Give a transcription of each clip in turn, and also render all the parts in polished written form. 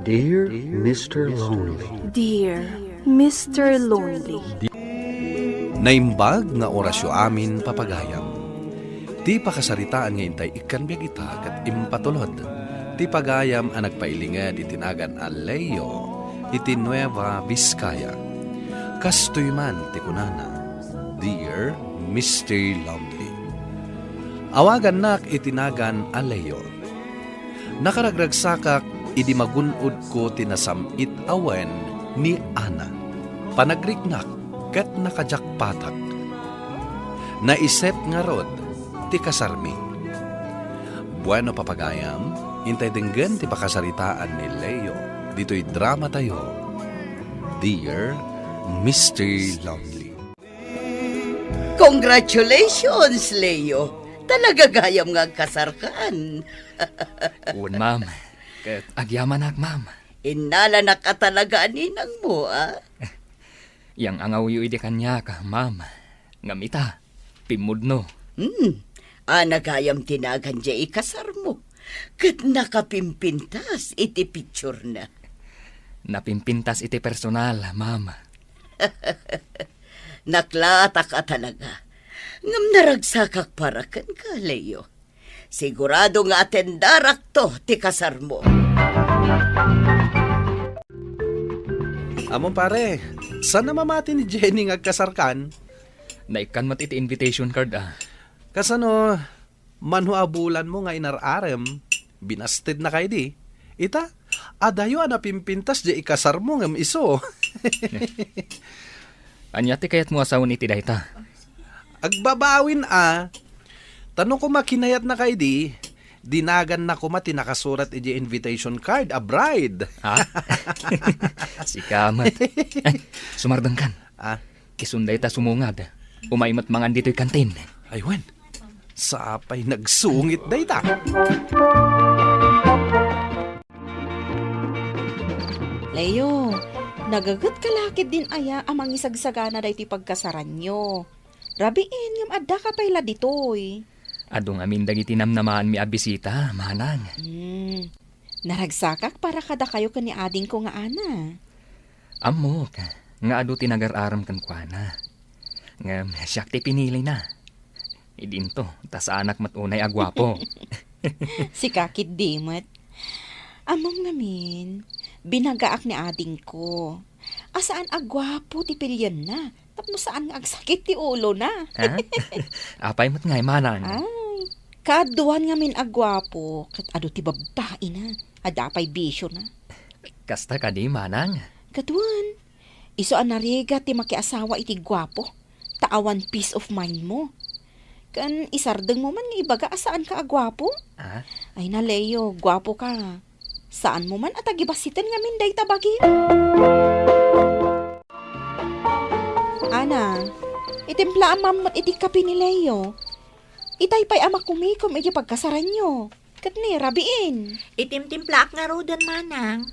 Dear Mr. Lonely. Dear Mr. Lonely. Naimbag nga orasyo amin papagayam. Ti pakasaritaan nga intay ikan biyag ita kat impatulod. Ti pagayam ang nagpailingad itinagan Aleyo iti Nueva Vizcaya. Kastoy man ti kunana, Dear Mr. Lonely. Awagan nak itinagan Aleyo. Nakaragragsakak idi magunod ko tinasamit awen ni Ana. Panagriknak kat nakajakpatak. Naisip nga rod ti kasarmi. Bueno papagayam, intay dinggan ti pakasaritaan ni Leo. Dito'y drama tayo. Dear Mr. Lonely. Congratulations, Leo. Talaga gayam nga kasarkan. Un, ma'am. Kat agyaman ak, ma'am. Inala na ka talaga ninang mo, ah? Yang angaw yu ide kanya ka, ma'am. Ngamita, pimudno. Nagayam tinagan dya ikasar mo. Kat nakapimpintas iti picture na. Napimpintas iti personal, ma'am. Naklata ka talaga. Ngam naragsakak para kan ka, Leo. Sigurado nga atendarak to ti kasar mo. Amon pare, saan na mamati ni Jenny nga kasarkan? Naikan mat iti invitation card, ah. Kasano, manhuabulan mo nga inararem, binasted na kay di. Ita, adayo napimpintas di ikasar mo ngam iso. Anyati kayat mo asawon iti dayta. Agbabawin tanong ko makinayat na kay di, dinagan na ko mati nakasurat iti invitation card, a bride. Ha? Si kamat. Ay, sumardang kan. Isunday ta sumungad. Umaymat mangan dito'y kantin. Aywan, sapay nagsungit dayta. Leo, nagagat kalakid din aya amang isagsagana da iti pagkasaran nyo. Rabiin yung adda ka payla ditoy. Adong amin dagiti namnamaan mi abisita, manang. Naragsakak para kada kayo kani ading ko nga ana. Amok, nga ado tinagar-aram kan kuana. Nga siyak ti pinili na. Idinto, tas anak matunay agwapo. Si kakit dimot. Among namin, binagaak ni ading ko. Asaan agwapo ti pilyan na. Tapno saan nga agsakit ti ulo na. Ha? Apay mo't ngay, manang. Ay, kaduan nga min agwapo. Kat ado ti babae na. Adapay bisyo na. Kasta ka di, manang. Kaduan, iso anariga ti makiasawa iti gwapo. Taawan peace of mind mo. Kan isardeng mo man nga ibaga asaan ka agwapo? Ha? Ay na Leo, gwapo ka. Saan mo man at agibasitan nga min day tabagin? Ana, itimplaan mamot iti kapi ni Leo. Itay pa'y ama kumikom iti pagkasaran nyo. Kat ni, rabiin. Itimtimplaak nga rodan, manang.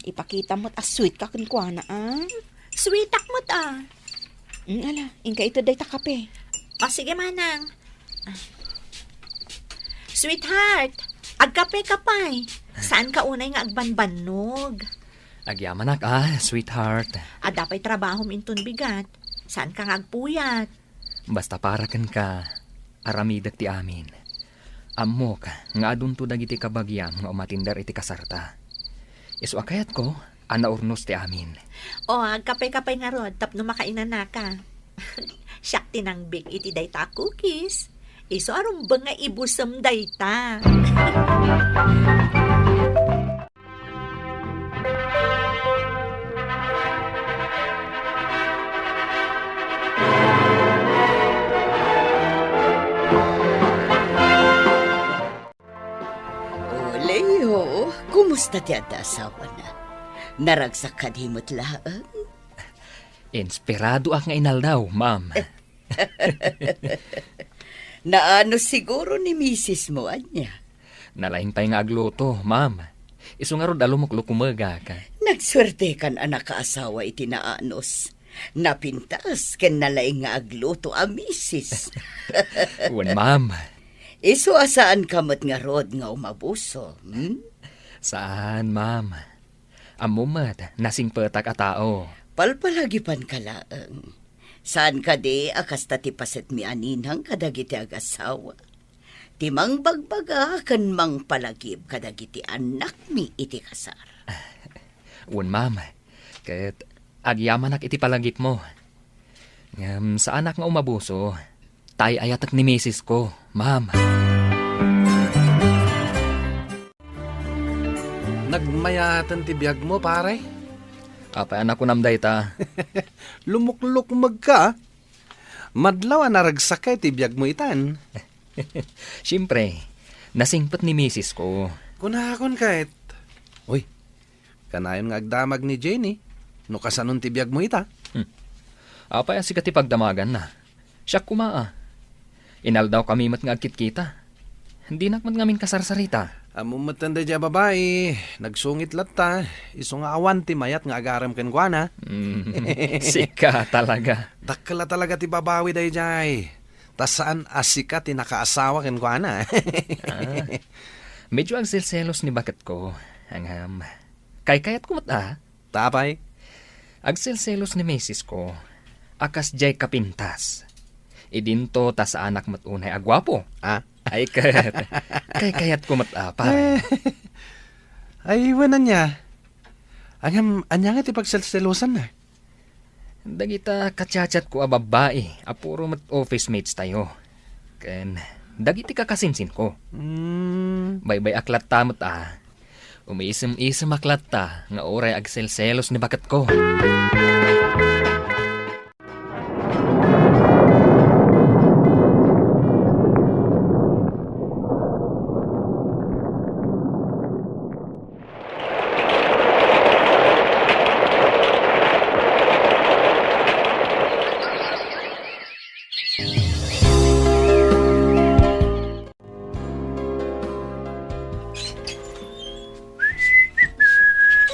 Ipakita mo't sweet ka kunkwana, Sweetak mo't, Ala, inka ito day takape. Sige, manang. Sweetheart, agkape kapay. Saan ka unay nga agbanbanog? Agyaman ak, sweetheart. Adapay trabaho minton bigat. Saan ka nga agpuyat? Basta para kan ka, aramidak ti amin. Amok, nga adun to dagiti kabagyam nga umatindar iti kasarta. Isu akayat ko, anaurnos ti amin. Agkape-kapay nga rod, tapno makainan na ka. Siyak tinangbik iti dayta cookies. Iso arumbang nga ibusam dayta. Leo, kumusta ti ada asawa na? Naragsak ka di mo't laan? Inspirado ak nga inaldaw, ma'am. Naano siguro ni misis mo, anya? Nalaing pa'y nga agluto, ma'am. Isu nga rod alumuklo kumaga ka. Nagswerte kan anak kaasawa iti naanos. Napintas ken nalaing nga agluto a misis. Wan, ma'am. Isu asaan kamot nga rod nga umabuso, Saan, ma'am? Amumat, nasing petak a tao. Palpalagipan ka laang. Saan ka di akas ti paset mi aninang kadagiti agasawa. Timang bagbaga kan mang palagib kadagiti anak mi iti kasar. Un, ma'am. Ket agyaman iti palagip mo. Sa anak nga umabuso, tay ayatak ni misis ko, ma'am. Nagmayatan ti biyag mo, pare. Apa anak ko namday ta. Lumukluk magka. Madlaw naragsak kay ti biyag mo itan. Siyempre, nasingpet ni misis ko. Kunakon kahit. Uy, kanayon nga agdamag ni Jenny. No kasanon ti biyag mo ita. Apa si kati pagdamagan na. Siya kumaa. Inal daw kami mat nga agkit-kita. Hindi nakmat ngamin kasarsarita. Amo matanda dya babae. Nagsungit latta. Iso nga awan ti mayat nga agaram ken kuana. Sika talaga. Dakala talaga ti babawi day jay. Tas saan asika ti nakaasawa ken kuana. Medyo agsilselos ni bakat ko. Ang kayat ko mat Tapay. Agsilselos ni misis ko. Akas jay kapintas. Idinto ta sa anak mat unay agwapo. Ay kayat ko mat pare. Ay wanan niya. Anya nga ti pagselselosan na. Dagita katsatsyat ko a babae. Apuro mat office mates tayo. Ken dagiti kakasinsin ko. Baybay aklat ta mat umiisem-isem aklat ta nga oray agselselos ni bakat ko.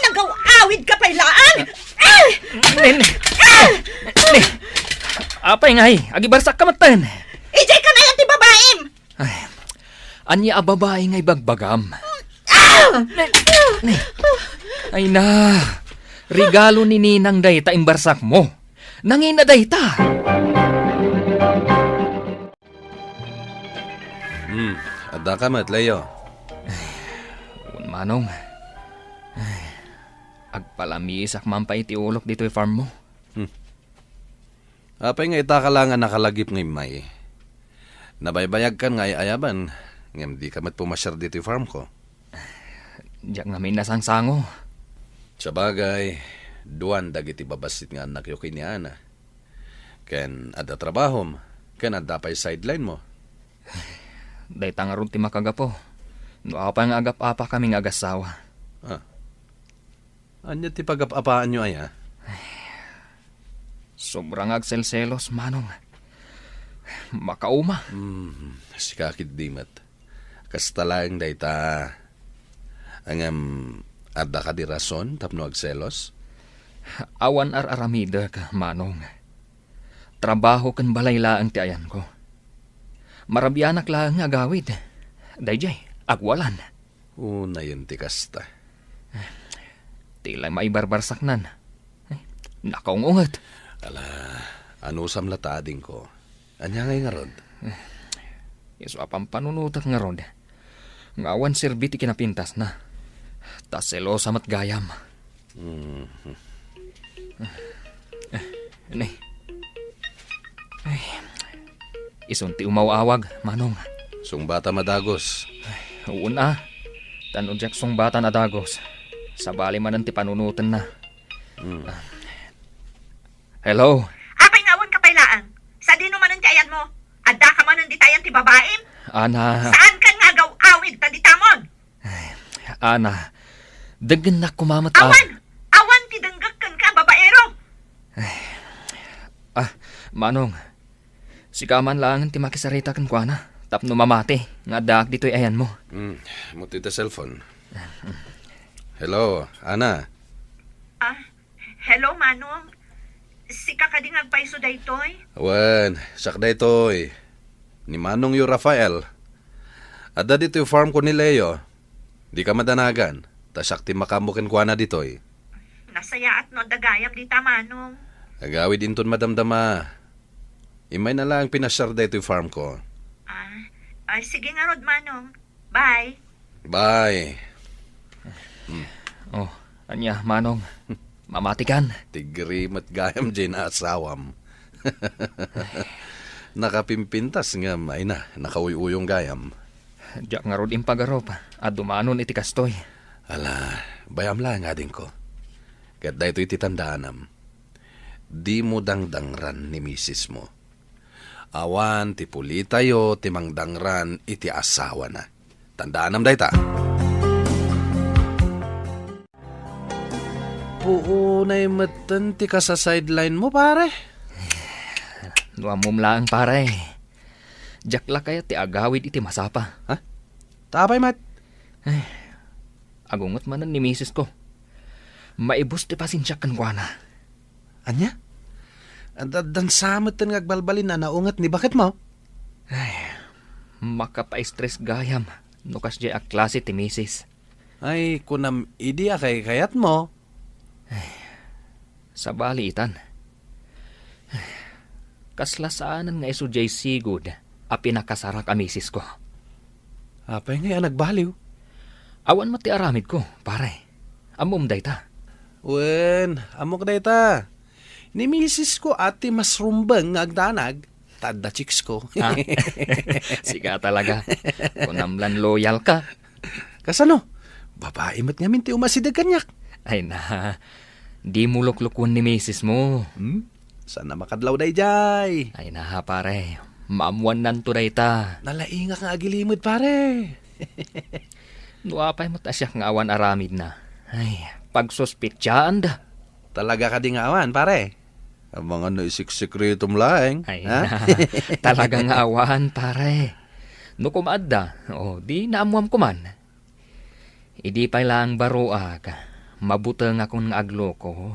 Nagaw-awid ka pailaan! Apay ngay, agibarsak ka matan. Ijay ka na yan ti babaem! Anya a babae ngay bagbagam. Ay na, regalo ni Ninang dayta imbarsak mo. Nangina dayta. Adda ka mat, Leo. Manong, agpalamisak man pa iti ulok dito farm mo. Apay nga ita ka lang nga nakalagip ng may. Nabaybayag kan nga ayaban. Ngam di ka mat pumasyar dito yung farm ko. Diyak nga may nasangsango. Sa bagay, duwan dagiti babasit nga anak yo kay ni Ana. Ken ada trabahom, ken ada pa'y sideline mo. Dayta nga ron ti makagapo. No apa nga agap-apa kaming agasawa. Anya ti pagapapaan nyo ay Sobrang agselselos, manong. Makauma. Si kakit dimat. Kastalang dayta. Angam adda ka di rason tapno agselos. Awan aramida ka, manong. Trabaho kan balaylaan ti ayan ko. Marabyanak lang nga agawid. Dayjay, agwalan. Una yun ti kasta. Tila may barbarsaknan. Nakaungungat. Ano samlatading ko. Anya ngay nga rod. Iso apang panunutak nga rod. Ngawan serbiti kinapintas na. Tas selosa mat gayam. Isunti umawawag, manong. Sung bata madagos. Una, tanudyak sung bata na dagos. Sa bali man ti panunutan na. Hello? Apay ngawan ka pailaan. Sa di naman ti ayan mo. Adda ka man di tayan ti babaem. Ana, Saan ka nga gaw-awid ta di tamon? Ana, dagan na kumamat Awan ti danggak kan ka babaero. Manong, si kaman lang ti makisarita kan kuana. Tapno mamati, nga daak dito'y ayan mo. Muti ta cellphone. Hello, Ana. Hello, Manong. Si kakading agpaiso daytoy. Awan, sakday to'y. Ni Manong yu Rafael. Adda dito yung farm ko ni Leo. Di ka madanagan. Tasakti makamukin kwa na ditoy. Nasaya at no dagayam di tamanong. Agawid inton madamdama. Imay na lang pinasyar dito yung farm ko. Ay, sige nga rod, manong. Bye. Bye. Oh, anya, manong. Mamatikan. Tigri mat gayam dyan na asawam. Nakapimpintas nga may na, nakauy-uyong gayam. Diyak nga rod impagarop. At dumanon iti kastoy. Ala, bayam lang nga din ko. Kat da ito ititandaanam. Di mo dangdangran ni misis mo. Awan ti puli tayo, ti mangdangran iti asawa na. Tandaanam day ta. Puunay matan ti ka sa sideline mo, pare. Nuamom lang, pare. Diyak la kaya ti agawid iti masapa. Ha? Tapay, mat. Agungot manan ni misis ko. Maibus ti pasensya kan kwa na. Anya? Dan samot ten ngagbalbalin na naungat ni bakit mo? Makapa-stress gayam. Nukas di a klase ti misis. Ay, kunam idi kay kayat mo. Sa balitan. Kaslasaanan nga iso jay sigud a pinakasarak a misis ko. Apay nga nagbaliw. Awan mati aramid ko, pare. Amom dayta. Wen, amok dayta. Ni misis ko ati mas rumbang nga agdanag. Tadda chicks ko. Ha? Siga talaga. Kunamlan loyal ka. Kasano? Babae mat nga minti umasidag kanyak. Ay na, di mo luklukon ni misis mo. Sana makadlaw day jay. Ay na pare, maamuan nanto dayta. Nalainga nga agilimod pare. Nuapay mo ta siya nga awan aramid na. Ay, pagsospitsaan da. Talaga ka di nga awan pare. Ang mga naisik-sikretom laeng. Ay ha? na, talagang awan pare. No kumadda, di naamuam ko man. Idi pa lang baruag, mabutang akong aglo ko.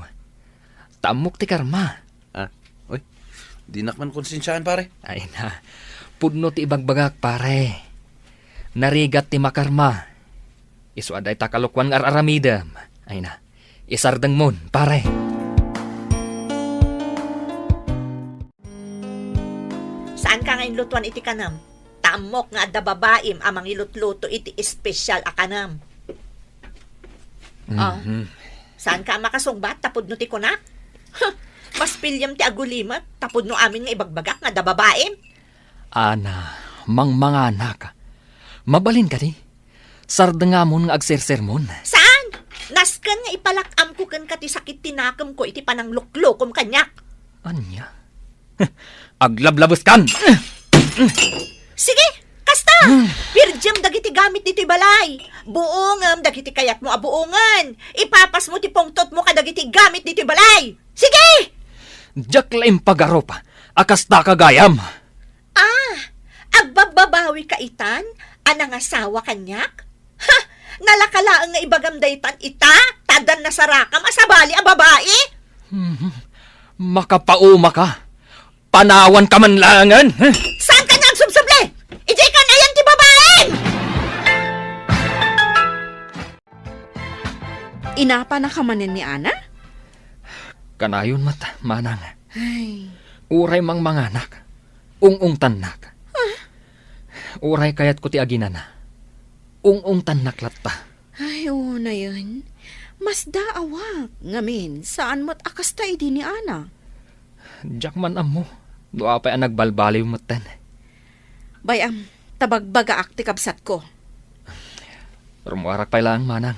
Tamok ti karma. Uy, di nakman konsensyaan pare. Ay na, pudno ti ibagbagak pare. Narigat ti makarma. Isu aday takalukwan nga aramidam. Ay na, isardang mon pare. Saan ka ngayon lutuan iti kanam? Tamok nga adda babaim amang ilutluto iti espesyal a kanam. Saan ka makasungbat tapod no ti kunak? Mas pilyam ti agulimat tapod no amin nga ibagbagak nga adda babaim. Ana, mangmanganak. Mabalin ka di. Sardangamon nga agsersermon. Saan? Naskan nga ipalakam ko kan kati sakit tinakam ko iti panang luklokom kanyak. Anya? Aglablabos kan! Sige, kasta! Pirjam dagiti gamit dito balay. Buongam dagiti kayat mo abuongan. Ipapas mo ti pongtot mo kadagiti gamit dito balay. Sige! Diyak laim pagaropa. Akasta kagayam. Agbababawi ka itan? Anang asawa kanyak? Ha! Nalakalaang nga ibagam daytan ita? Tadan na sarakam asabali a babae? Makapauma ka. Panawan ka man langan. Saan ka nga agsubsuble? Ijay ka na yan ti babae! Inapa na ka manin ni Ana? Kanayon mata, manang. Ay, Uray mang manganak. Ung tanak. Uray kayat ko ti aginana. Ung tanak latta. ay, oo na yun. Mas daawak. Ngamin, saan mo't akasta idi ni Ana? Diyak man amo. Doa pa ang nagbalbaliw matan. Bayam, tabagbaga akti kabsat ko. Rumuarak pa lang, manang.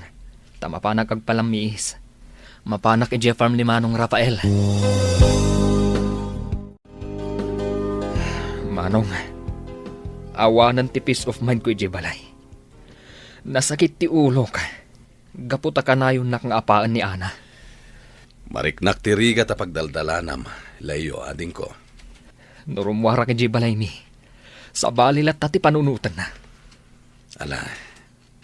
Tama pa nagkagpalamiis. Mapanak i Farm ni Manong Rafael. Manong, awanan ti peace of mind ko balay. Nasakit ti ulo ka. Gaputa ka na yun nga apaan ni Ana. Mariknak tiriga ta pagdaldalanam. Layo ading ko. Nurumwara ka balay mi. Sa balilat tati panunutan na. Ala,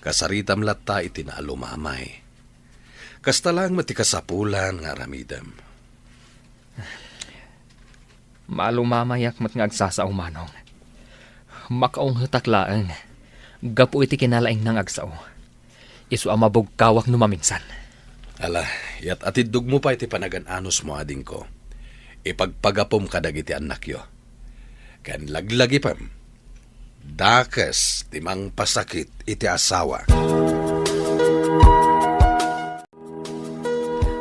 kasaritam latta iti na alumamay. Kasta lang matikasapulan nga ramidam. Malumamayak mat nga agsasaw manong. Makaong hataklaan. Gapu iti kinalaing ng agsaw. Isu amabog kawak no maminsan. Ala, yat atidug mo pa iti panagan-anos mo ading ko. Ipagpagapom ka dagiti anak yo. Kan laglagi pam. Dakas timang pasakit iti asawa.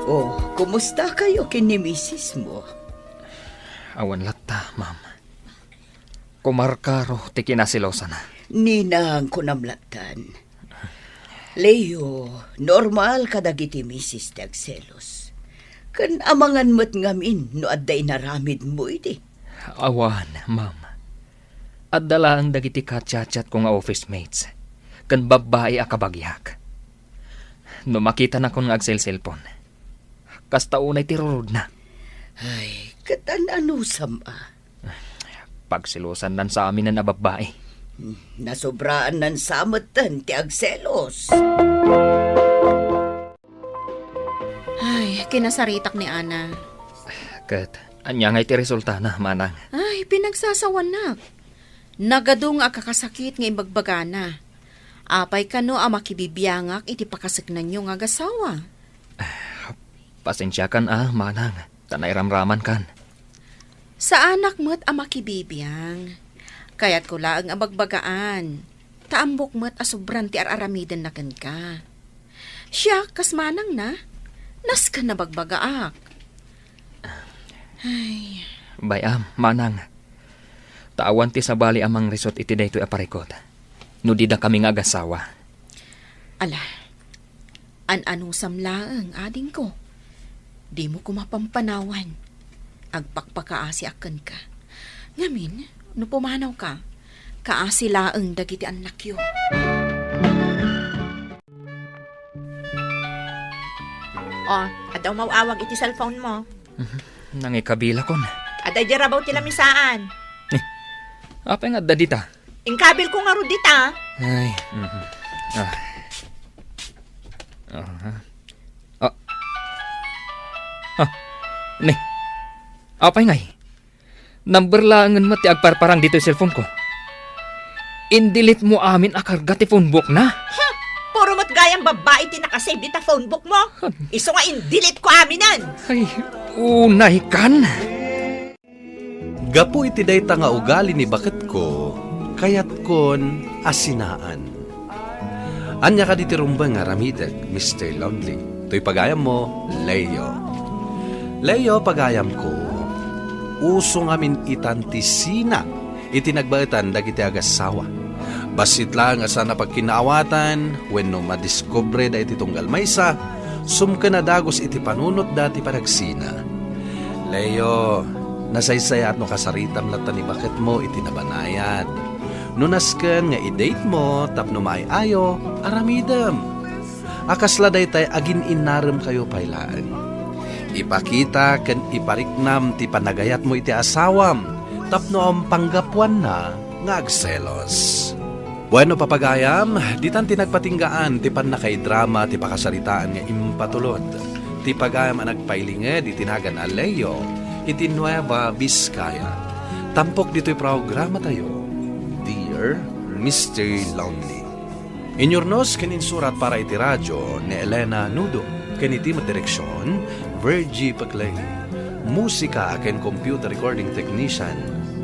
Oh, kumusta kayo kini misis mo? Awan latta, ma'am. Kumarkaro ti kinasilosa na. Ninang kunamlatan. Leo, normal kadagiti misis ti agselos. Kan amangan mo't ngamin no adday naramid mo iti. Awan, ma'am. At dala ang dagiti kachat-chat ko nga office mates. Kan babae a kabagyak. No makita na ko nga agsel-cellphone. Kasta unay tirurod na. Ay, katan-ano sama. Pagsilosan nan sa amin na babae. Nasobraan ng samatan ti agselos. Ay, kinasaritak ni Ana. Kat, anya nga iti resulta na, manang. Ay, pinagsasawan na. Nagadong akakasakit nga imbagbagana. Apay kano a makibibiyangak iti pakasagnan nyo nga gasawa. Pasensya kan manang. Tanay ramraman kan. Sa anak mo't a makibibiyang. Kaya't ko laang abagbagaan. Taambok mo't asubran ti araramidan na ka. Siya, kas manang na. Nas ka na bagbagaak. Ay, Bayam, manang. Tawan ti sabali amang resort iti daytoy aparikot. No di da kami nga agasawa. ala. An-anong samlaang ading ko. Di mo kumapampanawan. Agpakpakaasi akan ka. Ngamin, no pumanaw ka, kaasi laang dagiti anak yo. Oh, adaw mawawag iti cellphone mo. Nangikabila kon. Aday jarabaw ti lamisaan. Apa nga dadita? Ingkabil ko nga rudita. Ay, Ne. Apay ngay. Number langan mo ti agparparang dito yung cellphone ko. Indilit mo amin akarga ti phone book na. Puro mo't gayang babae ti nakasave dita phone book mo. Iso nga in-delete ko aminan. Ay, unay kan. Gapu iti dayta nga ugali ni bakit ko, kayat kon asinaan. Anya ka diti rumbang nga ramidag, Mr. Lonely. To'y pagayam mo, Leo. Leo, pagayam ko, uso ngamin itantisina, itinagbaitan dagiti agasawa. Basit lang asa na pagkinaawatan, when no madiscobre da iti tunggal maysa, sumka na dagos iti panunot dati panagsina. Leo, nasaysay at no kasaritam lata ni bakit mo itinabanayad. Nunasken nga i-date mo, tapno maayo, aramidam. Akasla day tay agin inaram kayo pailaan. Ipakita ken ipariknam ti panagayat mo iti asawam, tapno ang panggapuan na nga agselos. Bueno papagayam, ditan tinagpatinggaan ti pan nakaidrama ti pakasaritaan nga impatulod. Ti pagayam ang nagpailinged itinagan a Leo, iti Nueva Vizcaya. Tampok dito'y programa tayo, Dear Mr. Lonely. Inyornos kininsurat para iti radyo ni Elena Nudo, kiniti direksyon, Virgie Paclay. Musika aken computer recording technician,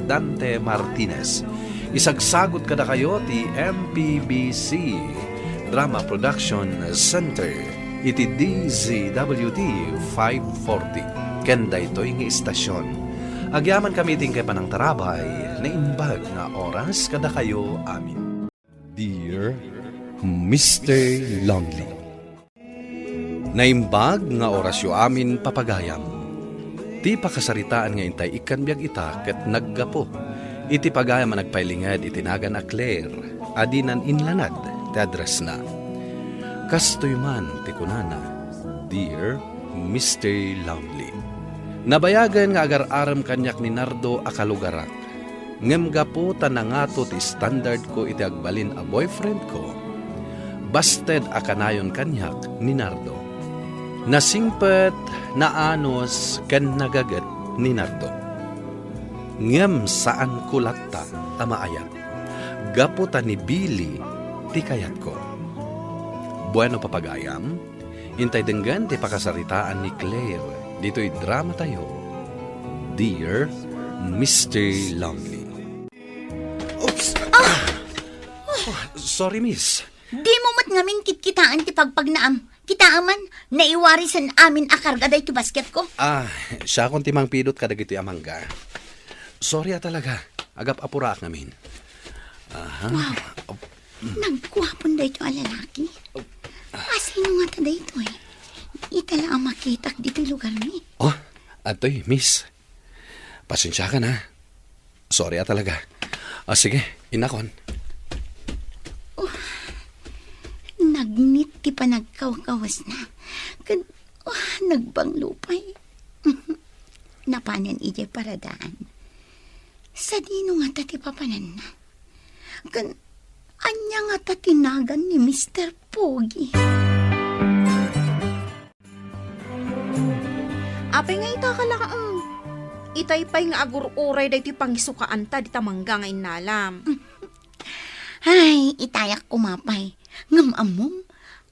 Dante Martinez. Isagsagot kada kayo ti MPBC Drama Production Center, iti DZWT 540. Kenda ito'y nga istasyon. Agyaman kami tingkay pa ng tarabay na imbag na oras kada kayo amin. Dear Mr. Lonely, naimbag nga orasyo amin papagayam. Ti pakasaritaan nga intay ikan biyag ita ket naggapo. Iti pagayam ang nagpailingad itinagan a Claire, adinan inlanad ti address na. Kastoy man ti kunana, Dear Mr. Lonely. Nabayagan nga agar-aram kanyak ni Nardo a kalugarak. Ngem gapo tanangato ti standard ko iti agbalin a boyfriend ko. Basted a kanayon kanyak ni Nardo. Nasingpet, naanos, ken nagagat ni Nardo. Ngem saan kulatta amaayat. Gapo ta ni Billy ti kayat ko. Bueno papagayam, intay denggan ti pakasaritaan ni Claire. Dito'y drama tayo. Dear Mr. Lonely. Oops! Sorry, miss. Di mo mat ngamin kitkitaan ti pagpagnaam. Kitaaman, naiwarisan amin akarga day ti basket ko. Siya kung timang pidot kadagito amangga. Sorry talaga. Agap apura ak namin. Wow. Nagkuhapon day ito alalaki. Sino nga ta day ito eh? Itala ang makitak dito lugar ni. Oh, atoy, miss. Pasensya ka na. Sorry talaga. Sige, inakon. Nagnit ti pa nagkawkawas na. Nagbanglupay. Napanan ijay paradaan. Sa dino nga ta ti papanan na. Anya nga ta tinagan ni Mr. Pogi. Apay nga ita kalakaang. Itay pa'y nga agur-uray day ti pangisukaan ta di tamangga nga inalam. Ay, itayak kumapay. Ngamamom,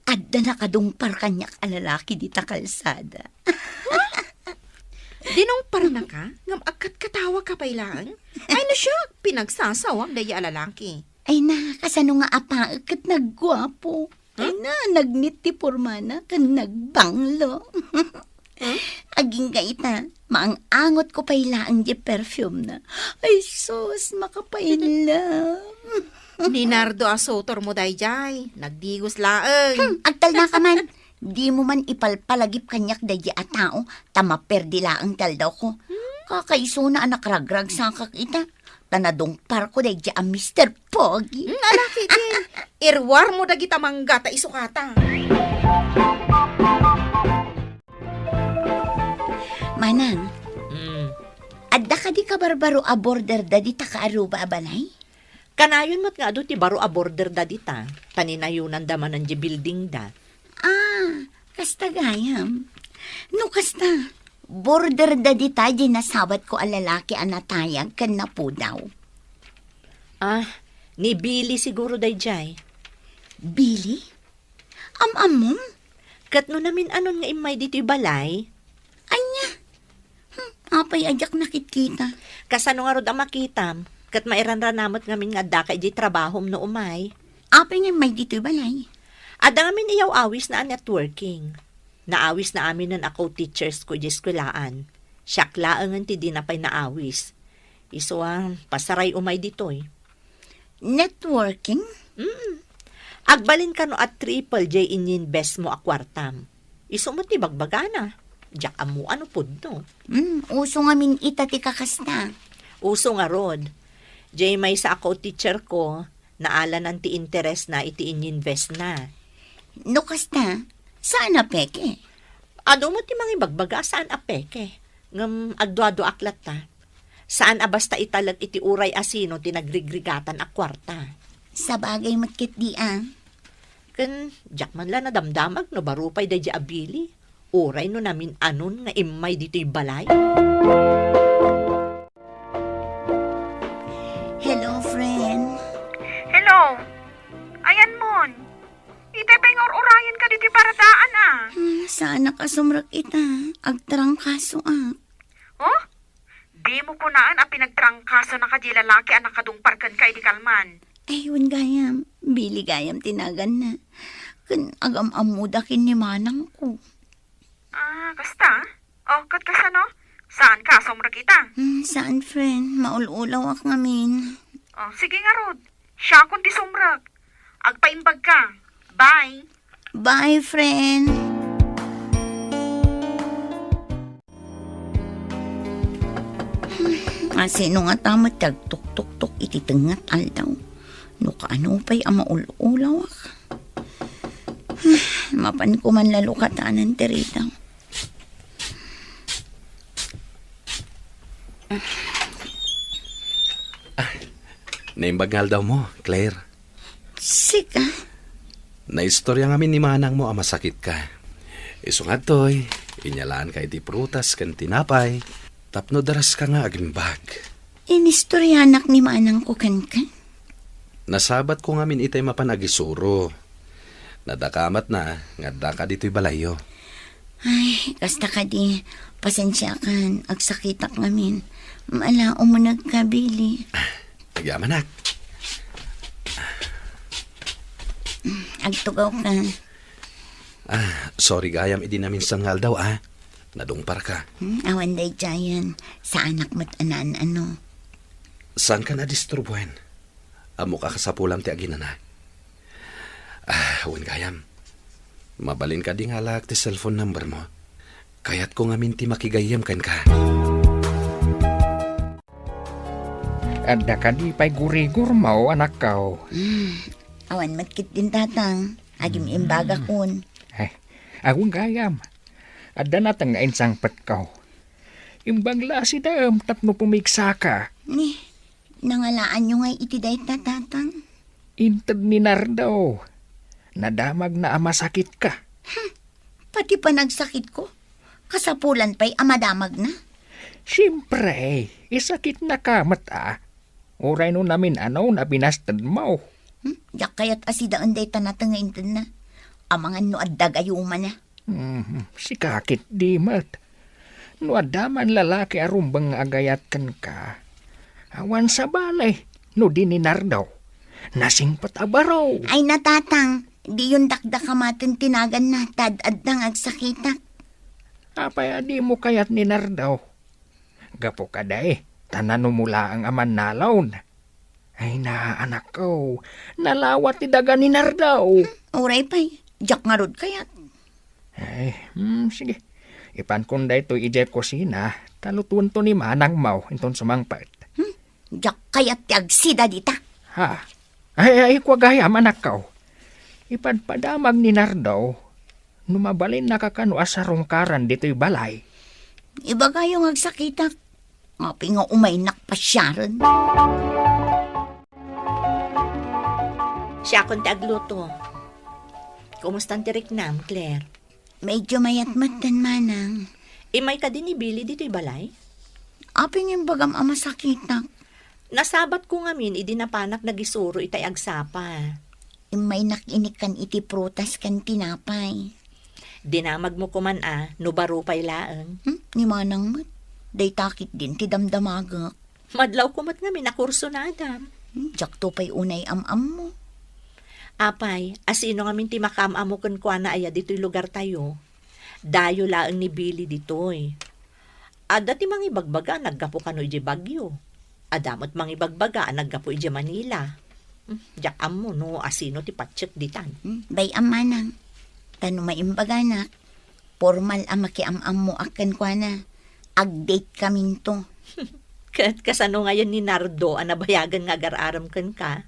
adda na kadungpar kanyak alalaki di ta kalsada. Dinong parana ka? Ngam agkat katawa ka pailaan? Ay na siya, pinagsasawang day alalaki. Ay na, kasano nga apa kat naggwapo. Ay na, nagnit ti pormana kan nagbanglo. Aging gaita, maang-angot ko pailaan di perfume na. Ay sus, makapailam. Ni Nardo asotor mo dayjay, nagdigos laeng. Agtal na ka man. Di mo man ipalpalagip kanyak dayi a tao, tamaperdi laang taldaw ko. Kakaiso na anak ragrag sa kakita. Tanadong parko dayi a Mr. Pogi. Alaki din, irwar mo dagita mangga ta isukata. Manang, adda ka di ka barbaro a border da di ta ka aruba balay? Kanayon mo't nga do ti baro a border da dita. Taninayunan da man ang building da. Kasta gayam. No kasta, border da di ta di nasawat ko a lalaki a natayag kan na po daw. Ni Billy siguro dayjay. Billy? Amom? Kat no namin anon nga imay dito'y balay. Anya? Apay ajak nakikita. Kasano nga rod ang makitam. Kat mairanranamot ngamin nga da kay di trabahom no umay. Apay nga may dito balay. Ada ngamin iyaw awis na networking. Naawis na amin ng ako teachers ko di eskwelaan. Siyaklaan ti di na pa'y naawis. Iso pasaray umay dito'y. Networking? Agbalin ka no at Triple J ininvest mo a kwartam. Iso mo ti bagbagana. Diyak amo ano pud no. Uso nga min ita ti kakasta. Uso nga rod. Jay may sa ako teacher ko, naala ng ti interest na iti ininvest na. No kasta, saan na peke? Ado mo ti mga ibagbaga saan apeke? Ngam agduado aklat ta. Saan abasta italag iti uray asino ti nagrigrigatan a kwarta. Sa bagay matkit di Ken, jak man la na damdamag no barupay da di abili. Uray no namin anon nga imay dito'y balay. Hello, friend. Hello. Ayan mon. Itay urayan ka dito paradaan Sana kasumrak ita. Agtarang kaso Oh? Di mo kunaan ang pinagtrangkaso na kadi lalaki ang nakadungparkan kay di kalman. Ayun gayam. Bili gayam tinagan na. Kan agam amudakin ni manang ko. Kasta? Kat kasano? Saan ka? Sumra kita? Saan, friend? Maululaw ak ngamin. Sige nga, Rod. Siya kung di sumrag. Agpaimbag ka. Bye. Bye, friend. Sino nga tamat tagtuk-tuk-tuk iti tengat aldaw. No kaano pa'y ama ululaw ak. Mapan ko man lalo katanan teritaw. Naimbagal daw mo, Claire. Sika. Naistorya ngamin ni manang mo masakit ka. Iso nga to'y, inyalaan ka iti prutas kan tinapay. Tapno daras ka nga agimbag. Inistoryanak ni manang ko kan. Nasabat ko ngamin itay mapanagisuro. Nadakamat na, nga daka dito'y balayo. Ay, kasta ka di. Pasensya kan. Agsakitak ngamin. Mala, umunag ka, Billy. Nagyaman nak. Agtugaw ka. Sorry gayam, idi namin sangal daw Nadungpar ka. Awan day jayan. Sa anak mo't anan ano. Saan ka na-disturbuhin? Amo ka kasapulam ti aginana. Huwag gayam. Mabalin ka di nga lag ti cellphone number mo. Kaya't ko nga minti makigayam kan ka. Adda ka di pa'y gurigur mo, anak kao. Awan matkit din tatang. Agim imbaga kun. Ay, akong gayam. Adda natang nga insang patkaw. Imbang lasi daam, tapno pumiksa ka. Ni, nangalaan nyo ngay itiday tatang. Intad ni Nardo. Nadamag na amasakit ka. Pati pa nagsakit ko. Kasapulan pa'y amadamag na. Siyempre, isakit na ka mata. Oray no namin na binastad mo. Yak kaya't asidaan day tanatang nga intad na. Amangan no addag ayuman na. Si kakit di mat. No adaman lalaki arumbang agayat kan ka. Awan sa balay, no di ni Nardo. Nasing patabaraw. Ay natatang, di yun dakdak kamatin tinagan na tad-ad nang agsakitak. Apay adi mo kayat ni Nardo. Gapo ka day, tanano mula ang aman nalaw na. Ay na anak ko, nalawat ti daga ni Nardo. Oray pa'y, jak nga rod kayat. Ay, sige. Ipan kung da ito ije kusina, talutuan to ni manang mau, inton sumangpat. Jak kayat ti agsida dita. Ha? Ay, kwa gayam anak ko. Ipan padamag ni Nardo, numabalin nakakano asarong karan dito'y balay. Iba kayong agsakitak. Mapi nga umaynak pa siyaran. Siya akong tagluto. Kumusta ang tirik nam, Claire? Medyo mayat-matan manang. Imay ka din ni Billy dito'y balay? Aping yung bagam amasakitak. Nasabat ko ngamin, idinapanak nagisuro itay agsapa. Imay nakinikan iti prutas kan tinapay. Dinamag mo kuman no baro pa'y laang. Ni manang mat. Day takit din ti damdamagak. Madlaw kumat ngamin na kurso na adam. Jak to pa'y unay am-am mo. Apay, asino ngamin ti makam-amo kun kwa na aya dito'y lugar tayo. Dayo laang ni Billy dito'y. Ada ti mangibagbaga, naggapo kano ije Bagyo. Adamot mangibagbaga, naggapo ije Manila. Jak mo no, asino ti patsyek ditan. Bay am manang. Tano maimbaganak. Formal ang makiam-am mo akan kwa na. Ag-date kamin to. Kat kasano ngayon ni Nardo, anabayagan nga gararam kan ka.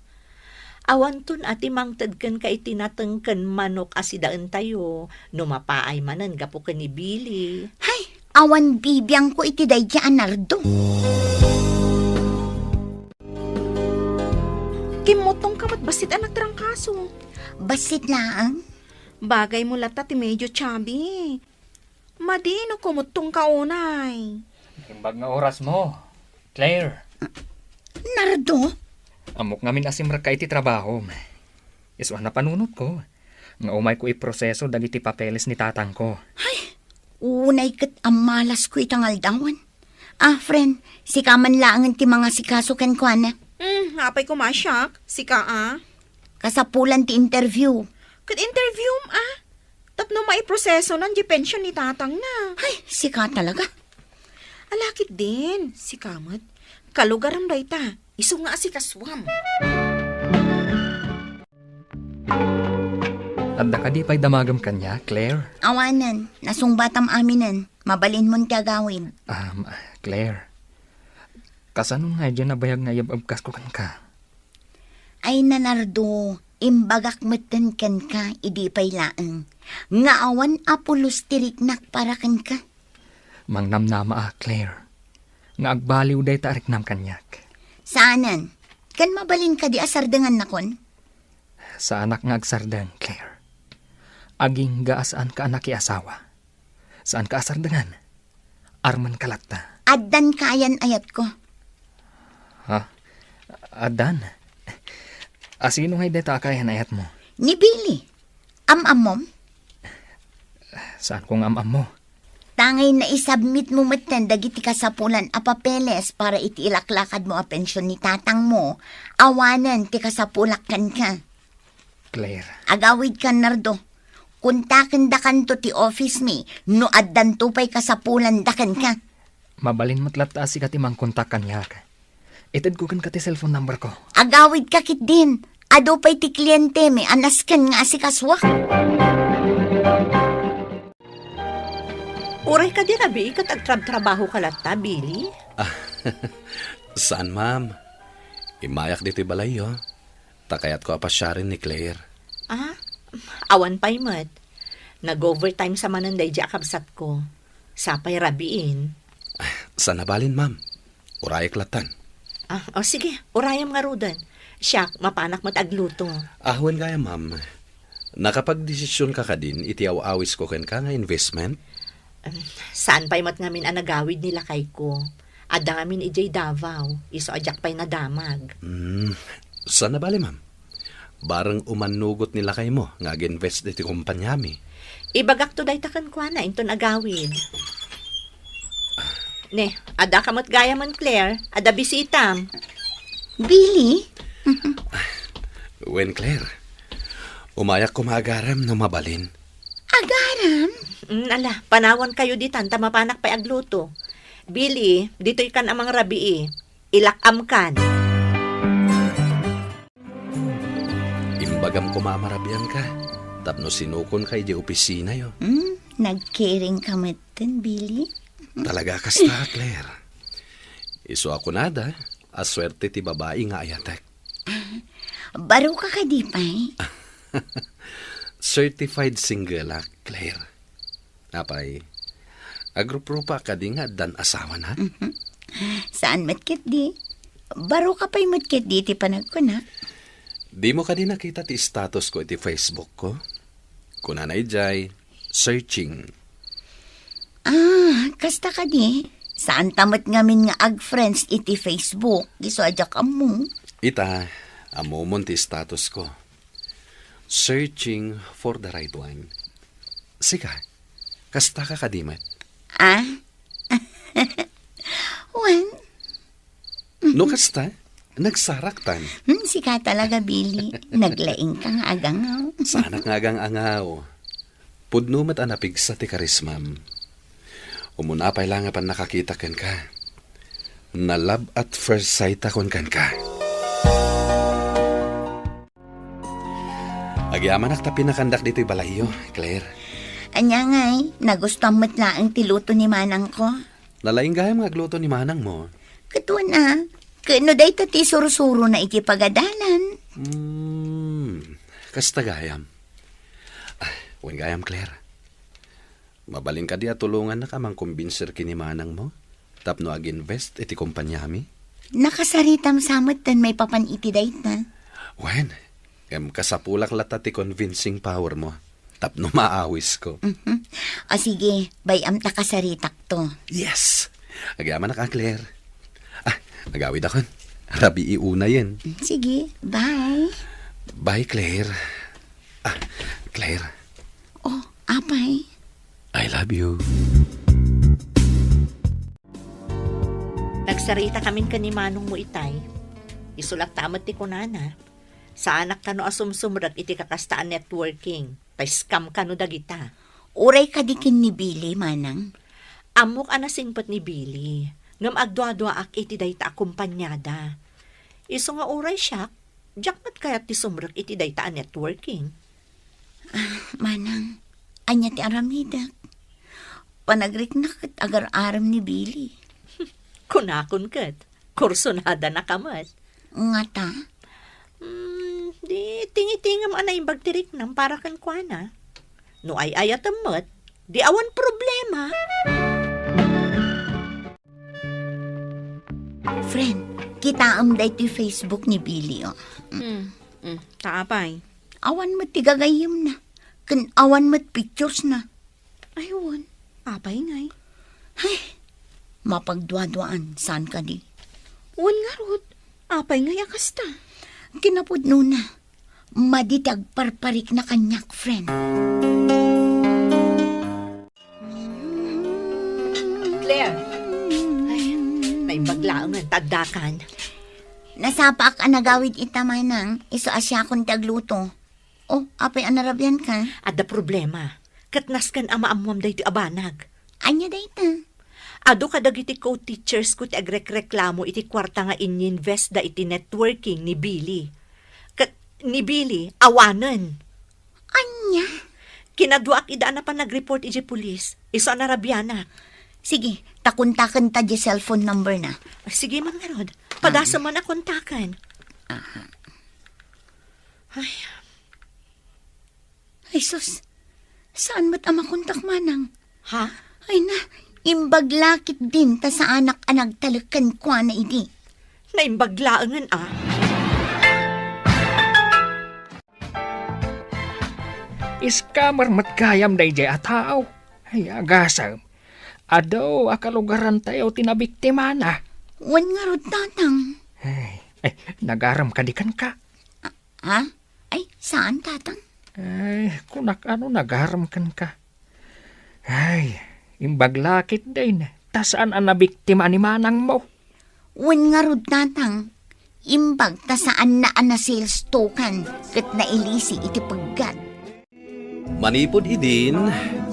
Awanton ati mangtad kan ka itinatengken manok asidaan tayo. Numapaay manan gapo ka ni Billy. Hay, awan bibiyang ko iti day dyan, Nardo. Kimotong kamat basit anak trangkaso. Basit laang. Bagay mo lata ti medyo chubby. Madino kumutong kaunay. Imbag nga oras mo, Claire. Nardo? Amok ngamin asim ka iti trabaho. Iso na panunot ko. Nga umay ko iproseso dagiti papeles ni tatang ko. Unay kat amalas ko itangal dawan. Friend, sikaman laangan ti mga sikaso ken kwa na. Ngapay ko masyak. Sika Kasapulan ti interview. Kat interview Tapno maiproseso ng di pension ni tatang na. Ay, sika talaga. Alakit din. Sikamat. Kalugaram day ta. Iso nga si kaswam. Adda ka di pa'y damagam kanya, Claire? Awanan, nasungbatam aminan. Mabalin mon ti agawid. Claire. Kasano nga dyan nabayag nga yababkas ko kan ka? Ay nanardo, imbagak meten ken ka, idi pay laeng. Nga awan apulos tiriknak para ken ka. Mangnamnama Claire. Nga agbaliw day tarik nam kanyak. Saanan? Kan mabalin ka di asardengan na kon? Sa anak nga agsardeng, Claire. Aging gaasaan ka anak asawa. Saan ka asardengan? Arman kalata. Addan kayan ayat ko. Ha? Adan? Asino nga deta kayan ayat mo? Ni Billy. amom? Saan kong am mo? Tangay na isubmit mo matan dagiti kasapulan a papeles para iti ilaklakad mo a pensyon ni tatang mo. Awanan ti kasapulakkan ka. Claire, Agawid ka nardo. Kuntaken da kanto ti office mi, no addan tupay kasapulan dakan ka. mabalin matlat si katimang kontakan niya ka. Itad ko kan kati cellphone number ko. Agawid ka kit din. Ado pa'y ti kliyente mi, anaskan nga asikaswa. Uray ka di rabi, kat agtrab-trabaho ka lata, Billy. Saan, ma'am? Imayak dito balayo. Takayat ko apasyarin ni Claire. Ah, awan pa'y mat. Nag-overtime sa mananday di akabsat ko. Sapay rabiin. Saan nabalin, ma'am? Urayak latan. Ah, o sige, urayam nga rudan. Siya, mapanak mat agluto. Ahwan kaya, ma'am. Nakapag-desisyon ka din, itiaw-awis ko ken ka nga investment? Saan pa'y mat ngamin ang nagawid nila kay ko? Adda ngamin ijay Davao. Iso ajak pa'y nadamag. Saan nabali, ma'am? Barang umanugot nila kay mo, nga ag-invest iti kumpanyami. Ibagak to day takan kwa na, inton agawid. Ne, ada kamot gaya man Claire, ada bisitam. Billy? Wen, Claire, umayak ko maagaram no mabalin. Agaram? Ala, panawan kayo di tanta mapanak pa'y agluto. Billy, dito ikan amang rabii. Ilakam kan. Imbagam ko mamarabian ka. Tapno sinukon kay di opisina yo. Nagcaring ka matan, Billy? Talaga kasta, Claire. Iso ako nada, aswerte ti babae nga ayatek. Baro ka ka di pa'y? Certified single, Claire. Napay, agrupo-rupa ka di nga dan asawa na. Saan matkit di? Baro ka pa'y matkit di ti panagkunak? Di mo ka di nakita ti status ko iti Facebook ko? Kunanay jay, searching. Kasta ka di? Saan tamat ngamin nga ag-friends iti Facebook? Giso ajak mo. Ita, amomon ti status ko. Searching for the right one. Sika, kasta ka kadimat. Wan? No kasta, nagsaraktan. Sika talaga, Billy. Naglaing ka nga agangaw. Sana nga agang angaw. Pudno mat anapig sa ti karismam. Umunapay lang nga pan nakakita ken ka. Na love at first sight akon kan ka. Agyaman ak ta pinakandak dito'y balayo, Claire. Anya ngay, nagustuhan mo't laang tiluto ni manang ko. Nalaing gayam nga agluto ni manang mo. Katuan na, kano day tati suro-suro na ikipagadalan. Kasta gayam. Wen gayam, Claire. Mabaling ka di at tulungan na ka mang kumbinser kini manang mo. Tapno ag-invest iti kumpanyami. Nakasaritam samot tan may papan iti na. Wen, kasapulak lata ti convincing power mo. Tapno maawis ko. O sige, bayam ta kasaritak to. Yes! Agyaman na ka, Claire. Nagawid akon. Rabi iuna yan. Sige, bye. Bye, Claire. Claire, Oh, apay. I love you. Nagsarita kamin ka ni manong mo itay. Isulak tamat ti kunana. Sa anak ka no asumsumrag iti kakastaan networking. Pa-scam ka no dagita. Uray ka dikin ni Billy, manang. Amok anasingpat ni Billy. Ngam agdwa-dwa ak iti dayta akumpanyada. Iso nga uray siya, jakmat kayat ti sumrag iti dayta networking. Manang, anya ti aramidak. Panagrik na kat agar-aram ni Billy. Kunakon kat, kursonada na kamat. Nga ta? Di tingi-tingam anay bagtirik nang para kan kuana. No ay ayatamat, di awan problema. Friend, kita day ti Facebook ni Billy, oh. Taapay. Awan mo't tigagayim na. Kan awan mo't pictures na. Ayun, apay ngay. Mapagdwa-dwaan, saan ka di? Wan nga rod, apay ngay akasta. Kinapudno na. maditag parparik na kanyak, friend. Claire. Ay, may baglaang ng tagdakan. Nasapa ka nagawid itamanang, iso asya akong tagluto. Oh, apay anarabyan ka? Ada problema. Katnas kan ama amuam dahi ti abanag. Anya dayta? Ado kadagiti co-teachers ko ti agrek-reklamo iti kwarta nga ininvest da iti networking ni Billy. Ni Billy, awanen. Anya? Kinaduak ida na pa nag-report iti pulis. Iso anarabyana. Sige, takuntakan ta di cellphone number na. Sige, Mga Rod. Padasa man na kontakan. Ay, sus. Saan ba't ama kontak manang? Ha? Ay na, imbaglakit din ta sa anak-anak talakan kwa na idi. Naimbaglaangan Iskamar matkayam day jay ataw. Ay, agasam. Adaw, akalugaran tayo tinabiktima na. Wan nga rod tatang. Ay, nagaram kadikan ka. Ha? Ay, saan tatang? Ay, kunak ano nagaram kan ka. Ay, imbaglakit din. Tasaan ang nabiktima ni manang mo? Wan nga rod tatang. Imbag ta saan na ana sales token kat nailisi iti paggat. Manipod idin,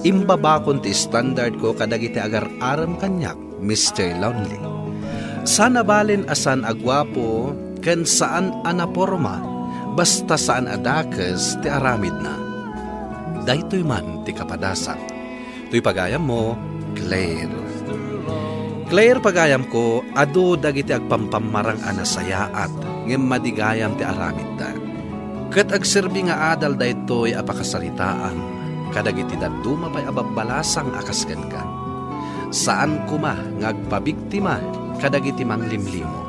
imbabakon ti standard ko kadagiti agar-aram kanyak, Mr. Lonely. Sana balin asan agwapo, ken saan anaporma, basta saan adakes ti aramid na. Daytoy man ti kapadasak. Tuy pagayam mo, Claire. Claire pagayam ko, ado dagiti agpampamarang anasayaat, ngem madigayam ti aramid da. Kat agserbi nga adal daytoy apakasalitaan, kadagiti daduma pa'y ababalasang akasken ka. Saan kuma ngagpabiktima, kadagiti manglimlimo.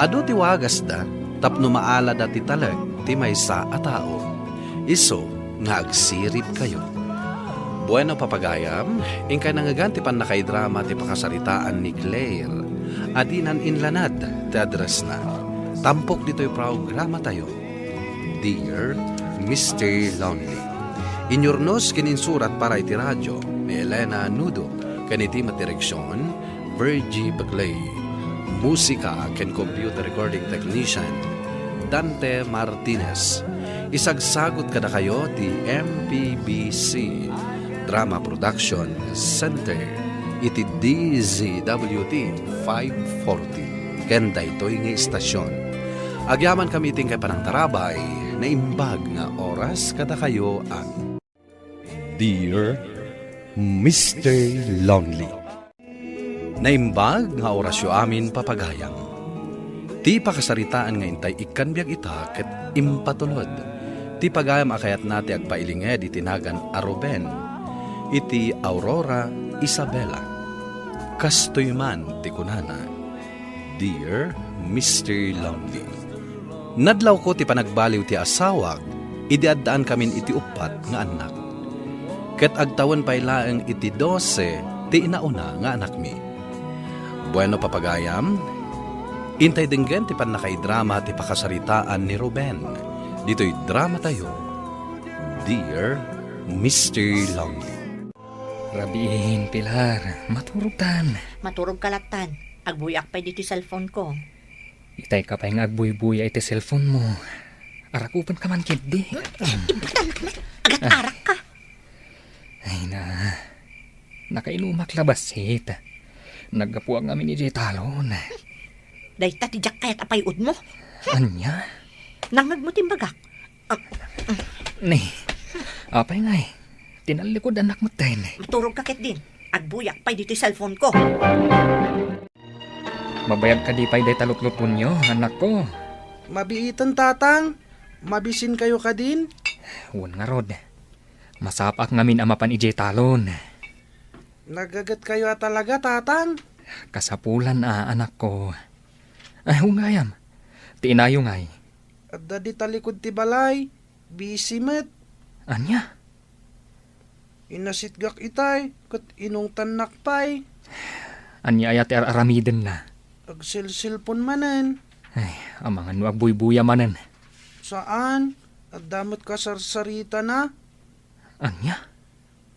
Ado ti wagas da, tapno maala da ti talag, ti maysa a tao. Iso nga agsirip kayo. Bueno papagayam, ingkay nangaganti pan nakaidrama ti pakasalitaan ni Claire, adinan inlanad ti address na. Tampok dito'y programa tayo. Dear Mr. Lonely. Inyornos kininsurat para iti radyo ni Elena Nudo, kaniti matireksyon, Virgie Bagley. Musika ken computer recording technician, Dante Martinez. Isagsagot kada kayo ti MPBC Drama Production Center iti DZWT 540 ken daytoy nga istasyon. Agyaman kami iting kay panang tarabay na imbag nga oras kada kayo ang Dear Mr. Lonely. Naimbag nga orasyo amin papagayang. Ti pakasaritaan nga intay ikanbiag ita ket impatulod. Ti pagayam akayat nati agpailinged itinagan a Ruben. Iti Aurora Isabela. Kastoy man ti kunana. Dear Mr. Lonely. Nadlaw ko ti panagbaliw ti asawag, idiaddaan kamin iti upat nga anak. Ket agtawan pay laeng iti 12 ti inauna nga anak mi. Bueno papagayam, intay dinggen ti panakaidrama ti pakasaritaan ni Ruben. Dito'y drama tayo. Dear Mr. Lonely. Rabihin, Pilar. Maturugtan. Maturog kalatan. Agbuyak pa dito cellphone ko. Itay ka pa'y ngagbuy-buya iti cellphone mo. Arakupan ka man, kid, di. Agat-arak ka. Ay na. Nakainumak labasit. Naggapuang amin ni Talon. Day ta ti Jack kayat apay ud mo. Anya? Nangag mo timbagak. Ni. Apay nga eh. Tinalikod anak mo tayo. Maturog ka ket din. Agbuyak pa dito cellphone ko. Mabayag ka di pa'y day talutlupon nyo, anak ko. Mabiitan tatang, mabisin kayo ka din. Huwag nga rod. Masapak ngamin amapan ije talon. Nagagat kayo talaga tatang. Kasapulan anak ko. Ay, hungayam. Tiinayo ngay. At dadi talikod ti balay, busy met. Anya? Inasitgak itay, kat inong tanak pay. Anya ayat aramiden na. Agsilsilpon manen. Ay, amangan mo agbuy-buya manan. Saan? At damot ka sarsarita na? Anya?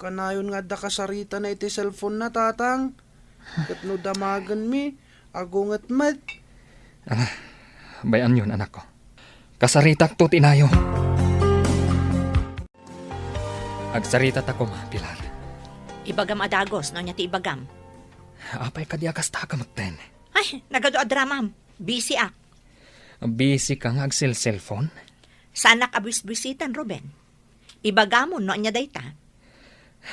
Kanayon nga da kasarita na iti cellphone na, tatang. Kat no damagan mi, agungat mat. Bayan yun, anak ko. Kasaritak to tinayo. Agsaritat ako, ma, Pilar. Ibagam adagos, no niya ti ibagam. Apay ka di akas takamagten. Ay, nagado adramam. Busy ak. Busy ka nga cellphone? Sanak abis-bisitan, Ruben. Ibagamon, no niya dayta.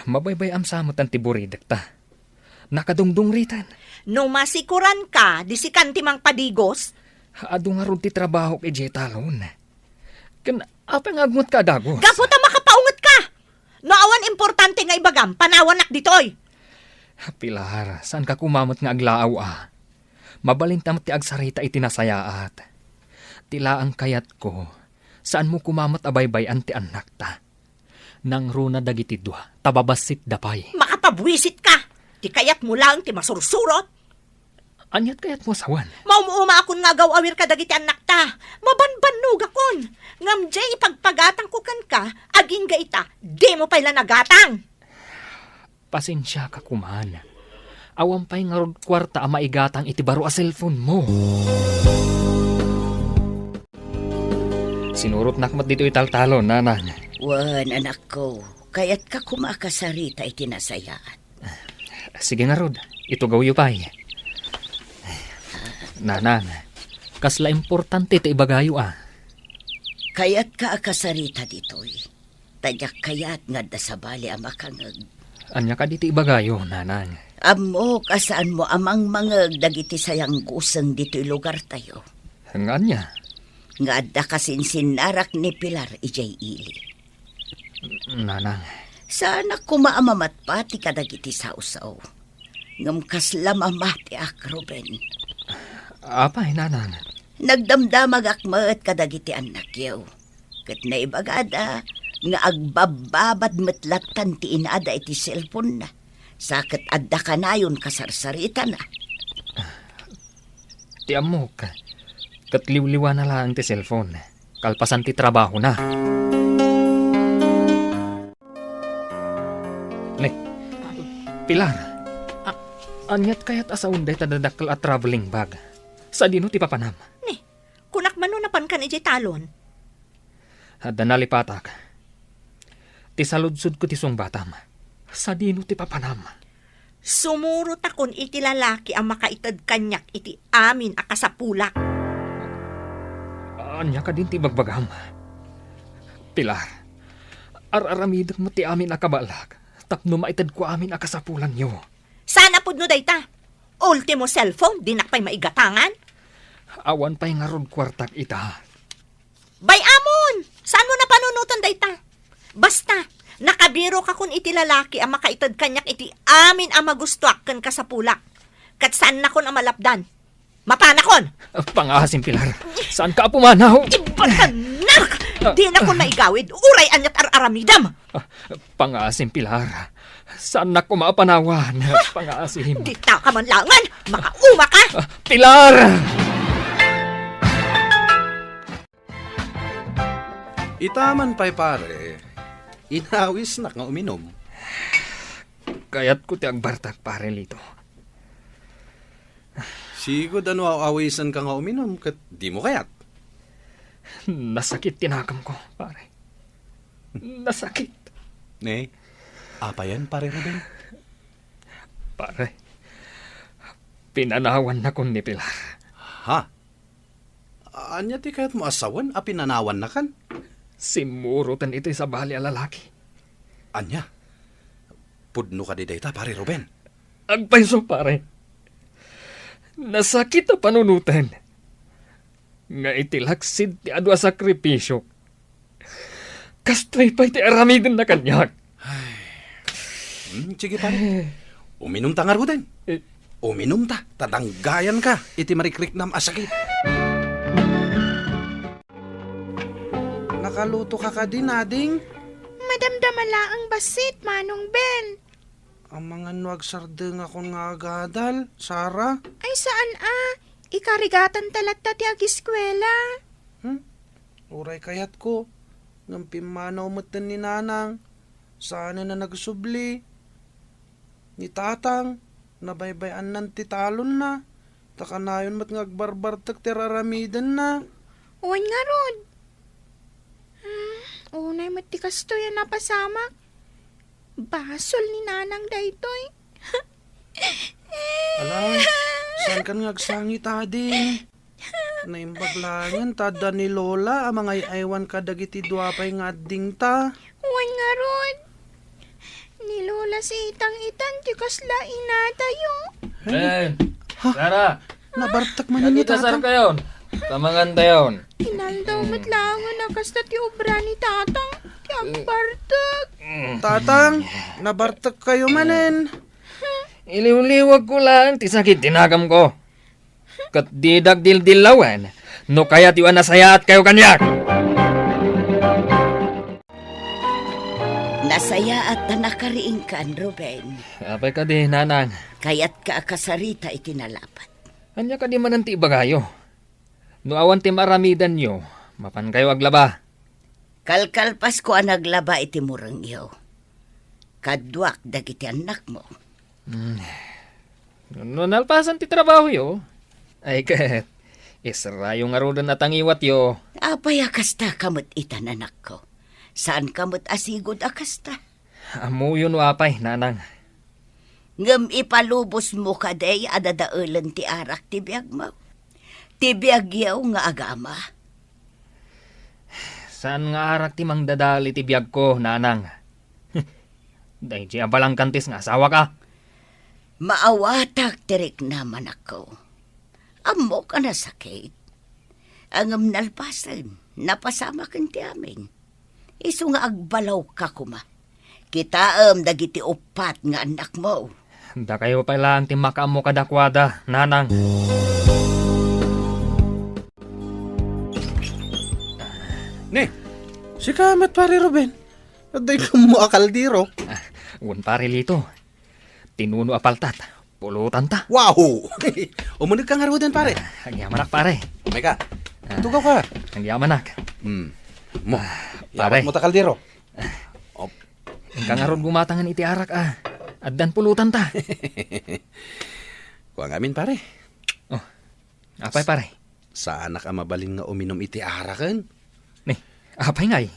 Mabaybay am samot ang tiburidak ta. Nakadungdung ritan. No masikuran ka, disikan timang padigos, Ado nga ron ti trabaho kay Jetalon. Kan, apay nga agmot ka dagos. gaputa makapaungot ka! No awan importante nga ibagam, panawanak ditoy. Pilar, saan ka kumamot nga aglaaw Mabalintam ti agsarita itinasayaat. Tila ang kayat ko, saan mo kumamot abaybay anti anak ta. Nang runa dagiti dua, tababasit dapay. Makapabwisit ka! Ti kayat mo lang, ti masursurot. Anyat kayat mo sawan? Maumuuma akon nga gawawir ka dagiti anak ta. Mabanbanog akon. Ngamjay ipagpagatang ko kan ka, aging gaita, di mo pala nagatang. Pasensya ka kuman. Awan pa'y nga rod kwarta ang maigatang iti baro a cellphone mo. Sinurot nakmat dito italtalo, nanang. Wan, anak ko. Kaya't ka kumakasarita itinasayaan. Sige nga rod, ito gawyo pa'y. Nanang, kasla importante iti ibagayo Kaya't ka akasarita ditoy. Tadyak kayat nga da sa bali ang makangag. Anya ka dito ibagayo, nanang. Amo, kasaan mo amang mangag dagiti sayang gusang dito'y lugar tayo. Nganya, Nga adda kasin sinarak ni Pilar ijay ili. nanang. Sana kumaamamat pati kadagiti sausaw. Ngam kasla mamati ak, Ruben. Apay, nanang. Nagdamdamag akmat kadagiti anak yaw. Kat naibagada, nga agbababad metlatan ti inada iti cellphone na. Sakit adda ka na yun kasarsarita na. Ti amok. Katliwliwa na lang ti cellphone. Kalpasan ti trabaho na. Pilar. Anyat kayat asaunday tadadakkel at traveling bag. Sa dino ti papanam. Ni, kunak manunapan ka ni talon. Hadda nalipatak. Ti saludsud ko ti song batam. Sa dino ti papanam. Sumurot akon iti lalaki ang makaitad kanyak iti amin akasapulak. Anya ka din ti bagbagam. Pilar. Araramidak mo ti amin akabalag. Tapno maitad ko amin akasapulan nyo. Sana pud no dayta. Ultimo cellphone, di nakpay maigatangan. Awan pa'y nga ron kwartak ita. Bay amon! Saan mo na panunutan dayta? Basta, nakabiro ka kun iti lalaki ang makaitad kanyak iti amin ang magustuak kan kasapulak. Kat saan na kon ang malapdan? Mapanakon! Pangasim, Pilar. Saan ka pumanaw? Ibatanak! Di na kon maigawid, uray anyat ar-aramidam! Pangasim, Pilar. Saan na kumapanawan? Pangasim. Di ta ka man langan! Makauma ka! Pilar! Itaman pa'y pare, inawis na nga uminom. Kayat ko ti agbartak pare lito. Sigod ano awisan ka nga uminom, kat di mo kayat. Nasakit tinakam ko, pare. Nasakit. Ne, apa yan pare Ruben? Pare, pinanawan na ko ni Pilar. Ha? Anya ti kayat mo asawan, pinanawan na kan? Simurutan ito sa bali a lalaki. Anya? Pudno ka di dayta pare Ruben. Agpaiso, pare. Nasakit na panunutan. Nga itilaksid ti adwa sakripisyo. Kastray pa'y ti aramidin na kanyak. Sige pare, uminom ta nga Ruben. Uminom ta, tadanggayan ka, iti marikrik nam asakit. Nakaluto ka din, ading. Madamdamala ang basit, Manong Ben. Ang mga nuwag sardeng akong nga agadal, Sara. Ay saan Ikarigatan talat ta ti agiskwela. Uray kayat ko. Ngam pimanaw matan ni nanang. Sana na nagsubli. Ni tatang. Nabaybayan nan titalon na. Takanayon mat ngagbarbartak teraramidan na. Uwan nga ron. Unay matikas to yan napasamak. Basol ni nanang daytoy. Alam, saan kan ngagsangit ading? Naimbaglangan, tada ni Lola, amang ay aywan ka dagiti duapay nga ading ta. Uwan nga ron. Ni Lola si itang-itan, tikas la inatayo. Ben! Sara! Nabartak man ni Nagita sar tatang. kayon! Tamangan tayon! Inaldaw matlangon na kasta ti obra ni tatang. Ti agbartag. Tatang, nabartak kayo manen. Iliw-liwag ko lang, ti sakit tinagam ko. Kat di dagdil-dilawan, no kaya tiwan nasayaat kayo kanyak. Nasaya at nakariing kan, Ruben. Apay ka di, nanang. Kaya't ka kasarita itinalapat. Anya ka di mananti ibagayo. No awan ti maramidan nyo, mapan kayo aglaba. Kalkalpas ko ang naglaba iti murang iyo. Kadwak dagiti anak mo. No nalpasan ti trabaho yo. Ay kat, israyo nga rodan at ang iwat yo. Apay akasta kamot itan anak ko. Saan kamot asigod akasta? Amo yun o apay, nanang. Ngam ipalubos mo kaday adadaulan ti arak ti biyag mo. Ti biyag yaw nga agama. Saan nga arak ti mang dadali ti biyag ko, nanang? Dahil di abalang kantis nga asawa ka. Maawatak tirik naman ako. Amo ka na sakit. Angam nalpasan, napasama kan ti amin. Isu nga agbalaw ka kuma. Kitaam dagiti upat nga anak mo. Da kayo pa lang ti makaamo kadakwada, nanang. Ne, si kamat pare Ruben. Aday ko mo akaldiro. Un pare lito. Tinuno apaltat. Pulutan ta. Wow! Umunod ka nga rodan pare. Ang yamanak pare. Meka, tugaw ka. Ang yamanak. Mo, Pare. yamat mo takaldiro. Ang kangaron gumatangan iti arak Addan pulutan ta. Kuang amin pare. Apay pare. Sa anak ang mabaling nga uminom iti arakan. Ni, apay ngay.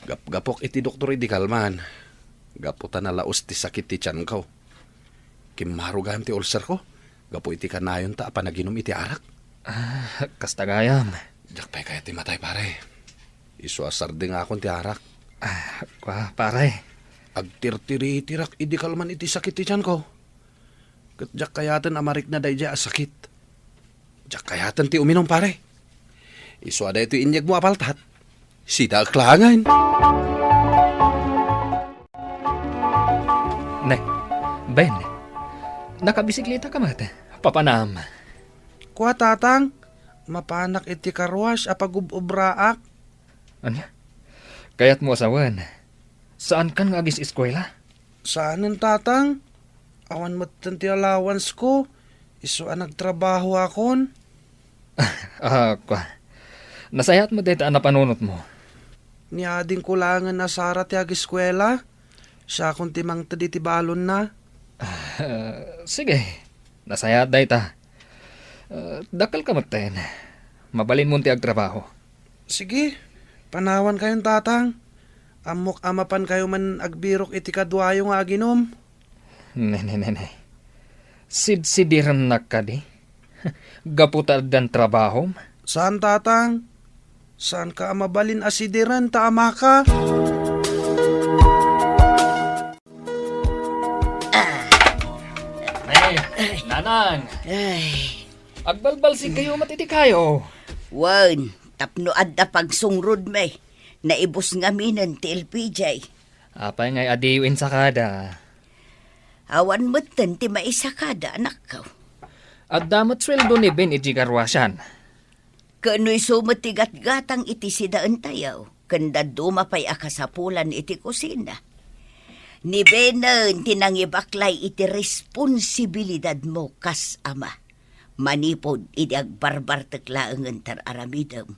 Gapok iti doktor iti kalman. Gaputan na laos ti sakit ti tiyan ko. Kimarugam ti ulcer ko. Gapo iti kanayon ta apa naginom iti arak. Kastagayam. Jak pay kaya ti matay pare. Isuasar din nga akong ti arak. Kwa pare. Agtirtiri-tirak iti kalman iti sakit ti tiyan ko. Kat jak kayatan amarik na dayja sakit. Jak kayatan ti uminom pare. Isuada ito inyag mo apaltat. Sida klangan. Ne, Ben. Nakabisikleta ka mata. Papanam. Kuha tatang, mapanak iti karwas apagubobraak. Anya? Kaya't mo asawan. Saan kan nga agis eskwela? Saanan tatang? Awan matan ti allowance ko. Isu ang nagtrabaho akon. Kwa. Nasayat mo dito na panunot mo. Niading kulangan na Sara ti agiskwela. Siya akong timang tadi ti balon na. Sige. Nasayat dito. Dakal ka maten. Mabalin mo ti agtrabaho. Sige, panawan kayong tatang. Amok amapan kayo man agbirok iti kadwayo nga aginom. Ne. Sidsidiran na ka di. Gaputad dan trabaho. Saan tatang? Saan ka mabalin asidiran ta ama ka? Nanang. Ay, Agbalbal si kayo matiti kayo. wan, tapno adda pagsungrod may. Naibos nga minan ti LPJ. Apay ngay adiwin sa kada. Awan mo ti maisa kada anak ko. At damot sweldo ni Ben iti karwasyan. Kano'y sumatigat-gatang iti sidaan tayaw. Kanda dumapay akasapulan iti kusina. Ni Benon tinangibaklay iti responsibilidad mo kas ama. Manipod iti agbarbar teklaangan tar aramidam.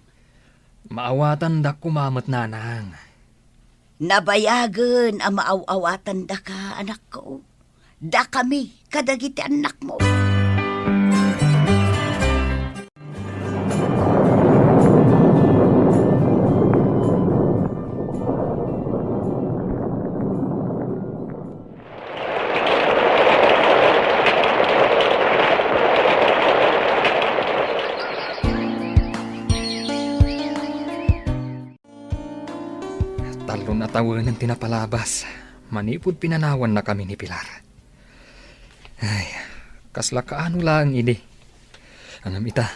Maawatan da kumamat nanang. Nabayagan ang maaw-awatan da ka, anak ko. Da kami, kadagiti anak mo. Talo na tawon ng tinapalabas. Manipod pinanawan na kami ni Pilar. Ay, kasla kaano lang ini. Ang ita,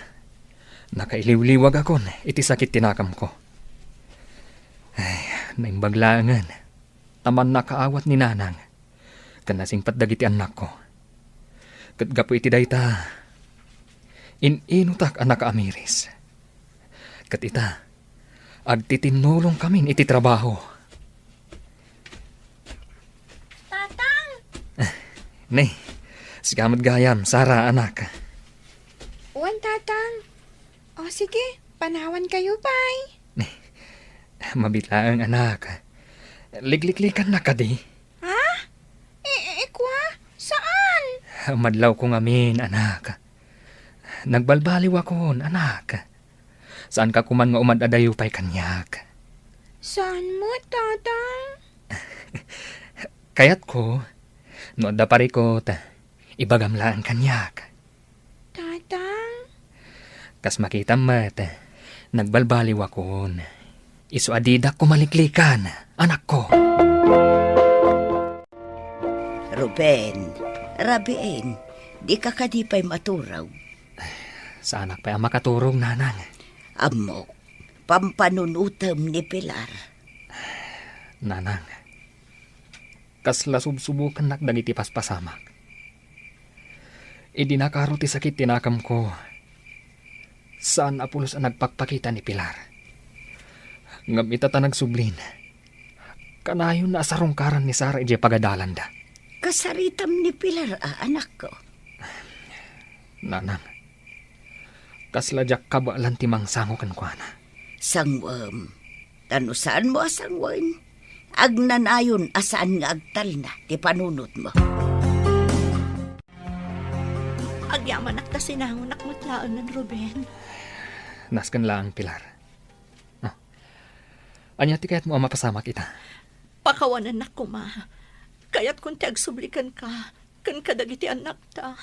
nakailiw-liwag akon, iti sakit tinakam ko. Ay, naimbaglangan. Taman nakaawat ni nanang. Kanasing patdagiti anak ko. Katgapo iti dayta. Inutak anak amiris. Kat ita, agtitinulong kami iti trabaho. Tatang! Nay, sigamad gayam, Sara, anak. Uwan, tatang. O sige, panawan kayo, bay. Mabitla ang anak. Ligliklikan na ka di. Ha? Kwa? Saan? Madlaw ko ngamin, anak. Nagbalbaliw ako, anak. Saan ka kuman nga umadadayo pa'y kanyak? Saan mo, tatang? Kayat ko, no da pari ko, ibagamlaan kanyak. Tatang? Kas makita mat, nagbalbaliw ako. Isu adidak ko maliklikan, anak ko. Ruben, Rabien, di ka kadipay maturaw. Sa anak pa'y makaturong, nanang. Amok, pampanunutam ni Pilar. Nanang, kas lasubsubukan nak dagiti paspasamak. Idi nakaruti sakit tinakam ko. Saan apulos ang nagpakpakita ni Pilar? Ngam itata nagsublin. Kanayon na asarongkaran ni Sara ije pagadalan da. Kasaritam ni Pilar, anak ko. Nanang, kasladyak kabaalan timang sangokan ko na. Sangwam, tanusaan mo asangwan. Agnanayon asaan nga agtal na, ti panunot mo. Agyaman nakta sinangon nakmatlaan ng Ruben. Naskan lang, Pilar. Oh. Anya ti kayat mo ang mapasama kita. Pakawanan na ko, ma. Kaya't kung ti agsublikan ka, kan kadagiti anak ta.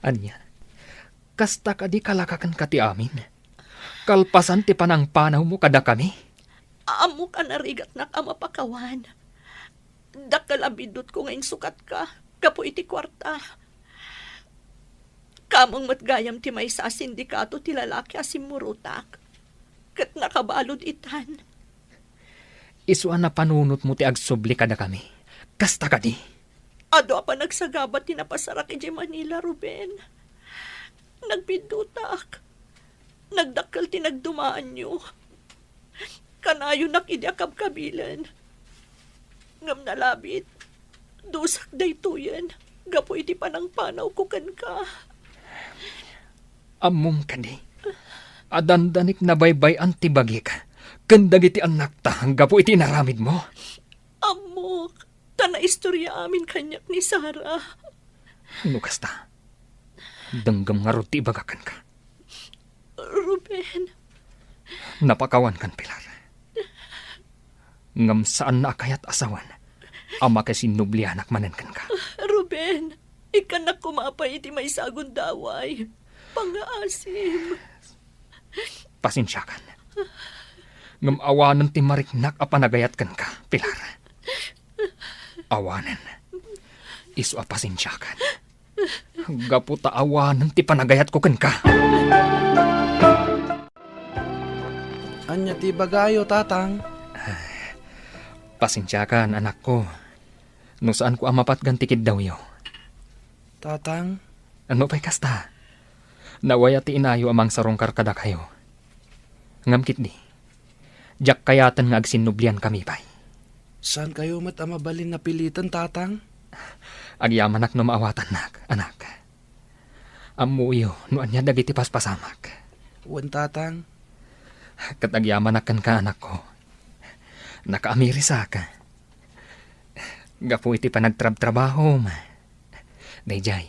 Anya, kasta ka di kalakakan ka ti amin. Kalpasan ti panang panaw mo kada kami. Amo ka narigat na ka mapakawan. Dakalabidot ko ngayon sukat ka, kapo iti kwarta. Kamong matgayam ti may sa sindikato ti lalaki asimurutak. Kat nakabalod itan. Isuan na panunot mo ti agsubli kada kami. Kasta ka di. Ado pa nagsagabat ti napasarak iti Manila, Ruben. Nagbidutak. Nagdakkel ti nagdumaan nyo. Kanayo nakidakab kabilan. Ngam nalabit. Dusak daytoyan. Gapo iti panang panaw kukan ka. Among ka di. Adandanik na baybay antibagi ka. Kandag iti anak ta hangga po iti naramid mo. Amok, tana istorya amin kanyak ni Sara. Ano kasta? Danggam nga roti ibagakan ka. Ruben, Napakawan kan Pilar. Ngam saan na akayat asawan. Ama kasi nublianak manan kan ka. Ruben, ikanak kumapay iti may sagun daway. Pangaasim. Pasensya kan. Ngam awanan ti mariknak apanagayat kan ka, Pilar. Awanan. Isu apasensya kan. Gaputa awanan ti panagayat ko kan ka. Anya ti bagayo, tatang. Pasensya kan, anak ko. No saan ko amapat gantikid daw yo. Tatang, Ano pa'y kasta? Nawaya ti inayo amang sarongkar kada kayo. Ngamkit di. Jak kayatan nga agsinublian kami pa'y. saan kayo mat amabalin na pilitan, tatang? Agyamanak no maawatan nak, anak. Amuyo, no anya dagiti paspasamak. Wan, tatang. Katagyaman akan ka anak ko. Nakaamiris ka. Gapu iti panagtrabaho ma. Dayjay,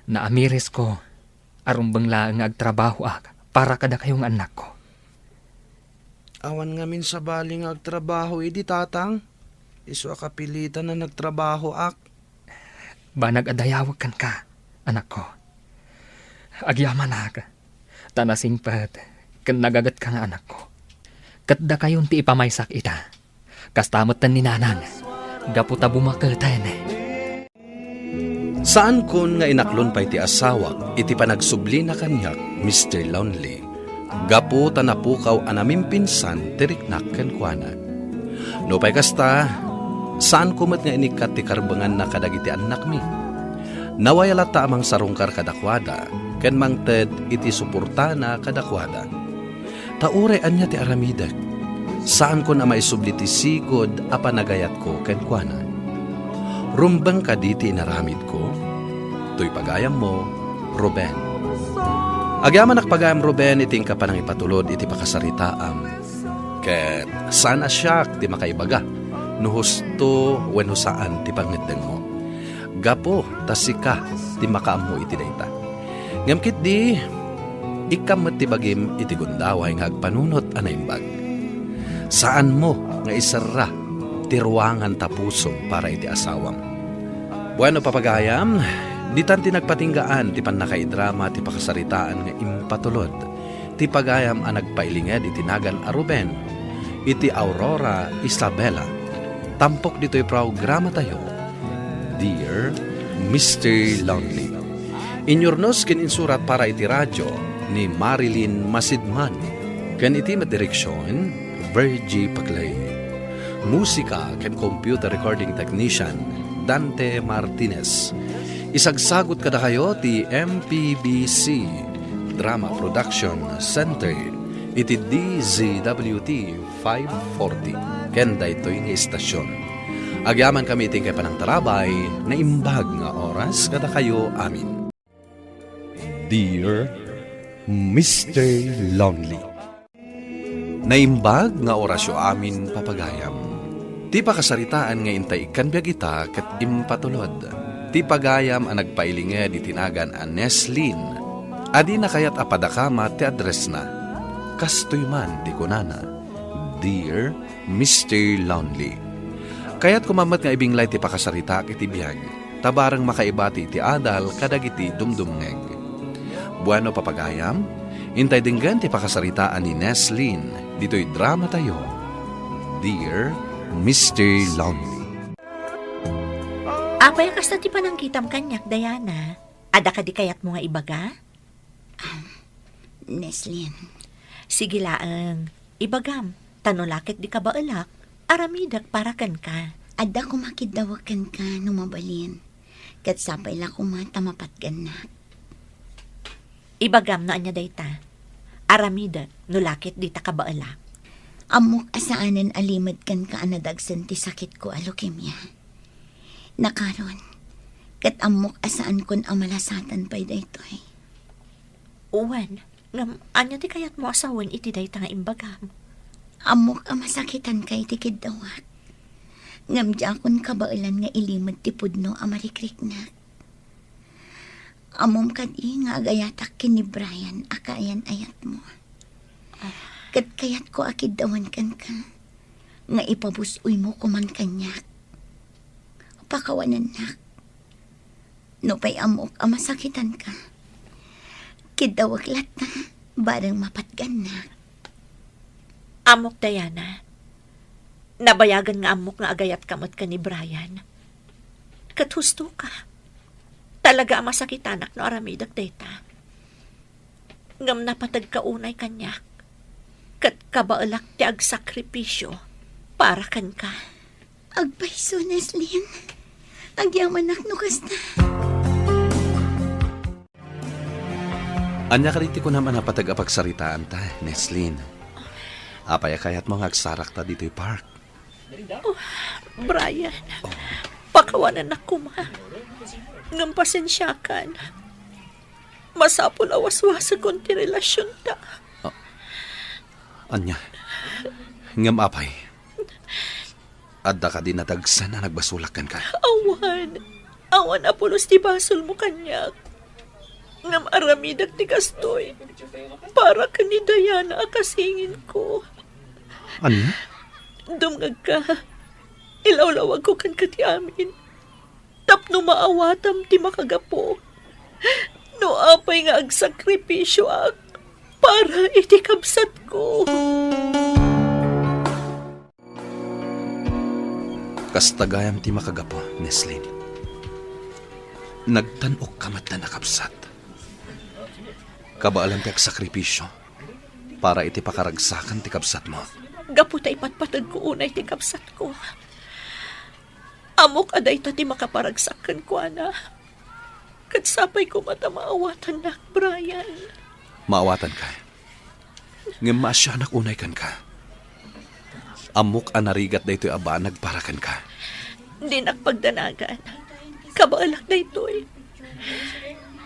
naamiris ko. Arumbang laang agtrabaho para kada kayong anak ko. Awan ngamin sa baling agtrabaho idi tatang. Isu akapilitan na nagtrabaho ak. Ba nag-adayawag kan ka, anak ko. Agyaman ka. Tanasing pat, kan nagagat ka nga anak ko. Katda kayon ti ipamaysak ita. Kastamot tan ni nanang. Gaputa bumakatan. Saan kon nga inaklon pa iti asawak, iti panagsubli na kanyak, Mr. Lonely. Gapu tanapukaw anaming pinsan, tiriknak kenkwana. No pa'y kasta, saan kumat nga inikat ti karbangan na kadagiti anak mi? Nawayalata amang sarungkar kadakwada, ken mangted iti suportana kadakwada. Taurean niya ti aramidak, saan ko na maisubli ti sigod a panagayat ko kenkwana. Rumbang ka diti inaramid ko, to'y pagayam mo, Ruben. Agyaman pagayam Ruben, iting ka pa nang ipatulod iti pakasaritaam. Ket sana siyak ti makaibaga, no husto wenno saan ti pangitden mo. Gapo, tasika ti makaam mo iti dayta. Ngamkit di, ikamat ti bagim iti gundaway nga agpanunot anaimbag. Saan mo nga isarra ti ruangan tapusong para iti asawam. Bueno papagayam, di tanti nagpatinggaan ti panakaidrama ti pakasaritaan nga impatulod. Ti pagayam ang nagpailinged iti nagan a Ruben, iti Aurora Isabela. Tampok dito'y programa tayo, Dear Mr. Lonely. Inyornos ken insurat para iti radyo ni Marilyn Masidman. Ken iti madireksyon, Virgie Paglay. Musika ken computer recording technician, Dante Martinez. Isagsagot kada kayo ti MPBC Drama Production Center iti DZWT 540 ken daytoy nga istasyon. Agyaman kami iti kay panangtarabay na imbag nga oras kada kayo amin. Dear Mr. Lonely, naimbag nga orasyo amin papagayam. Ti pakasaritaan nga intay ikanbiag ita ket impatulod. Ti pagayam ang nagpailinged itinagan a Neslin. Adi na kayat apadakama ti address na. Kastoy man ti kunana, Dear Mr. Lonely. Kayat kumamat nga ibinglay ti pakasarita iti biyag. Tabarang makaibati ti adal kadagiti dumdumngeg. Bueno papagayam, intay dinggan ti pakasaritaan ni Neslin. Dito'y drama tayo, Dear Mr. Lonely. Apay kasta ti panangkitam kanyak, Diana. Ada ka di kayat mo nga ibaga? Neslin, Sige laang, ibagam. Tanulakit di ka ba alak? Aramidak para kan ka. ada ko makidawakan ka numabalin. Kat sapay la ko matamapatgan na. Ibagam na anya dayta. Aramidak, nulakit di ta ka ba alak? Amok asaanan alimad kan ka anadagsan ti sakit ko a leukemia. Nakaron, kat amok asaan kon amalasatan pa'y daytoy. Uwan, ngam anya di kayat mo asawan iti dayta nga imbagam. Amok amasakitan kay ti kidawat. Ngam jakon kabailan nga ilimad ti pudno amarikrik na. Amom kadi nga agayatak kini Brian akayan ayat mo. Kat kayat ko akidawan kan ka. Nga ipabusoy mo kuman kanyak. Pakawanan nak. No pa'y amok amasakitan ka. Kidawag lata, barang mapatgan na. Amok, Diana. Nabayagan nga amok nga agayat kamot ka ni Brian. Kat husto ka. Talaga masakitanak no aramidak data. Ngam napatag kaunay kanyak. Kat kabaalak ti agsakripisyo para kan ka. Agpaiso, Neslin. Agyaman no kasta. Anya kariti ko naman napatag apagsaritaan ta, Neslin. Apaya kayat mo agsarak ta dito'y park. Brian, pakawanan ako ma. Ngam pasensyakan. Masapul awaswasa kon ti relasyon ta. Anya, ngam apay. Adda ka din natagsan na nagbasulakan ka. Awan apulos ti basol mo kanyak. Ngam aramidak ti kastoy. Para ka ni Diana akasingin ko. Anya? Dumngag ka. Ilawlawag ko kan kati amin. Tapno maawatam ti makagapo. No apay nga agsakripisyo ak para iti kabsat ko. Kastagayam ti makagapo, Neslin. Nagtanok kamat na nakapsat. Kabaalan ti agsakripisyo para iti pakaragsakan ti kabsat mo. Gaputa ipatpatag ko unay ti kabsat ko. Amok aday ta ti makaparagsakan ko, ana. Katsapay ko mata maawatan na, Brian. Maawatan ka. Ngem maasyanak unay kan ka. Amok anarigat da ito'y aba nagparakan ka. Di nakpagdanagan. Kabaalak na ito'y.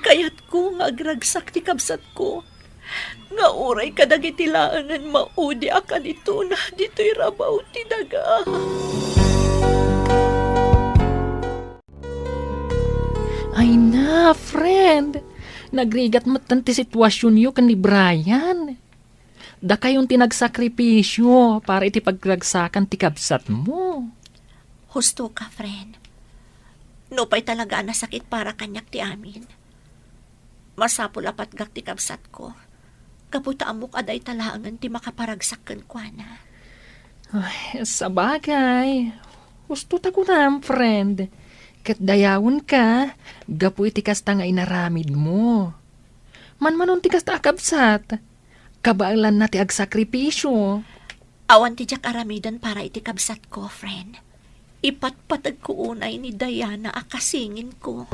Kaya't ko nga agragsak ti kabsat ko. Nga uray kadagitilaangan maudi akan ito na dito'y rabaw ti daga. Ay na, friend. Nagrigat mo tanti sitwasyon yu kan ni Brian. Da kayong tinagsakripisyo para iti pagragsakan ti kabsat mo. Husto ka, friend. No pa'y talaga nasakit para kanyak ti amin. Masapul apat gak ti kabsat ko. Kaputa amok aday talaangan ti makaparagsakan ko, ana. Ay, sa bagay. Gusto ta ko na, friend. Kat dayawon ka, gapu iti kasta nga inaramid mo. Manmanon ti kasta akabsat. Kabaalan na ti agsakripisyo. Awan ti jak aramidan para iti kabsat ko, friend. Ipatpatag ko unay ni Diana akasingin ko.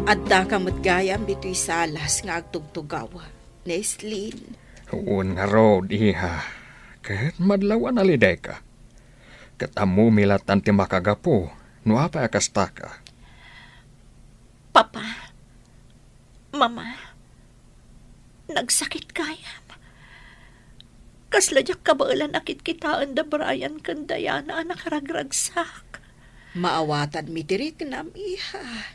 Adda ka matgayam dito'y salas nga agtugtugaw. Neslin. Uun nga road, iha. Kahit madlawan aliday ka. Kat amu milatan ti makagapo, no apa akasta ka. Papa, Mama, nagsakit kayam. Kasladyak kabaalan akit kitaan da Brian kan Diana nakaragragsak. Maawatan mi tirik nam iha.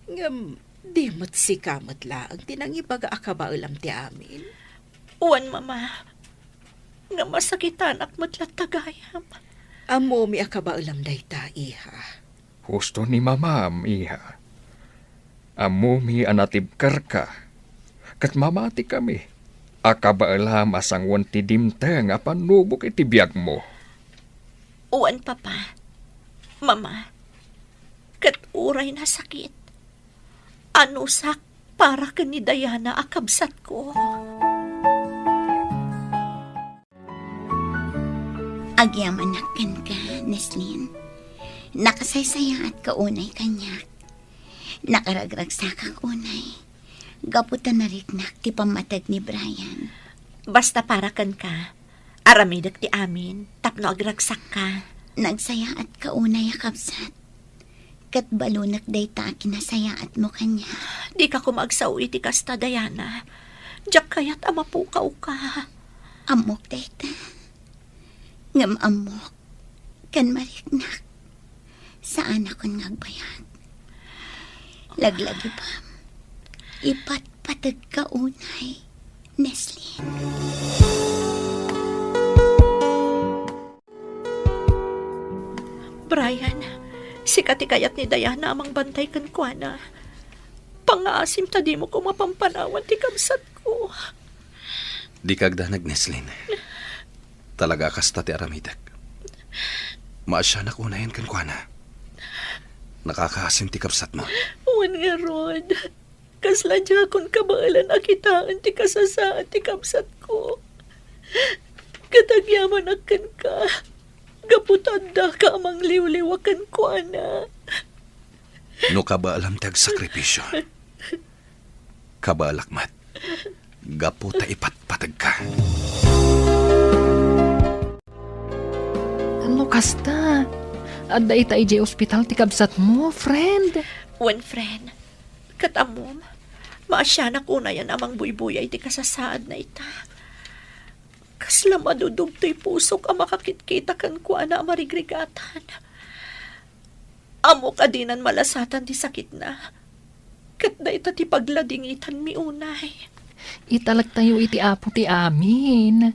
Ngam, di mo't sikamat laang tinangibaga akabaulam ti amin. Uwan, Mama, nga masakitan ak matlat tagayam. Amo mi akabaulam dayta iha. Husto ni mamam, iha. Amu mi anatibkar ka. Kat mamati kami. Akabaalam asangwan ti dimteng apan nubok iti biyag mo. Uwan, Papa, Mama, kat uray na sakit. Ano sak para ka ni Diana akabsat ko? Agyaman kan ka, Neslin. Nakasaysaya at kaunay kanyak. Nakaragragsak ang unay. Gaputan na riknak ti pamatag ni Brian. Basta para kan ka, aramidak ti amin, tapno agragsak ka. Nagsaya at kaunay akabsat. Kat balunak day ta kinasaya at mo kanya. Di ka kumagsaw iti kasta, Diana. Diyak kaya't amapukaw ka. Amok day ta. Ngam amok. Kan mariknak. Saan ako ngagbayag? Laglagi pa. Ipatpatag ka unay, Neslin. Brian, si katikayat ni Diana amang bantay kan kuana. Pangaasim ta di mo ko mapampanawan ti kabsat ko. Di kagdanag, Neslin. Talaga kasta ti aramidak. Maasyanak unayan kan kwa na. Nakakahasim ti kapsat mo. Uwan nga, Rod. Kasladya akong kabaalan akitaan ti kasasaan ti kabsat ko. Katagyaman akan ka. Gaputanda ka amang liwliwakan ko, ana. No kabaalam ti agsakripisyo. Kabaalakmat. Gaputa ipatpatag ka. Ano kasta? Adda ita ije ospital ti kabsat mo, friend. Uwan, friend. Katamom. Maasya na ko na yan amang buybuyay ti kasasaad na ita. Kasla madudog to'y pusok ang makakitkita kan kuha na marigrigatan. Amo ka dinan malasatan ti sakit na. Kat na ita ti pagladingitan mi unay. Italag tayo iti apo ti amin.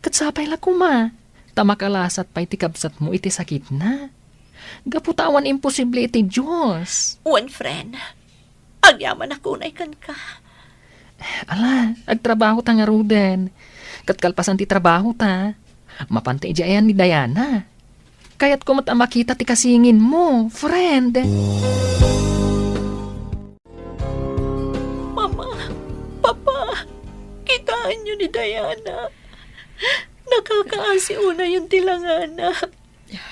Katsapay la kuma. Tamakalasat pa iti kabsat mo iti sakit na. Gaputawan imposible iti Diyos. One friend, agyaman ako na ikan ka. Ala, agtrabaho ta nga Ruden. Katkalpasan ti trabaho ta. Mapantay ayan ni Diana. Kaya't kumat ang makita ti kasingin mo, friend. Mama, Papa, kitaan niyo ni Diana. Nakakaasi una yung tilangana.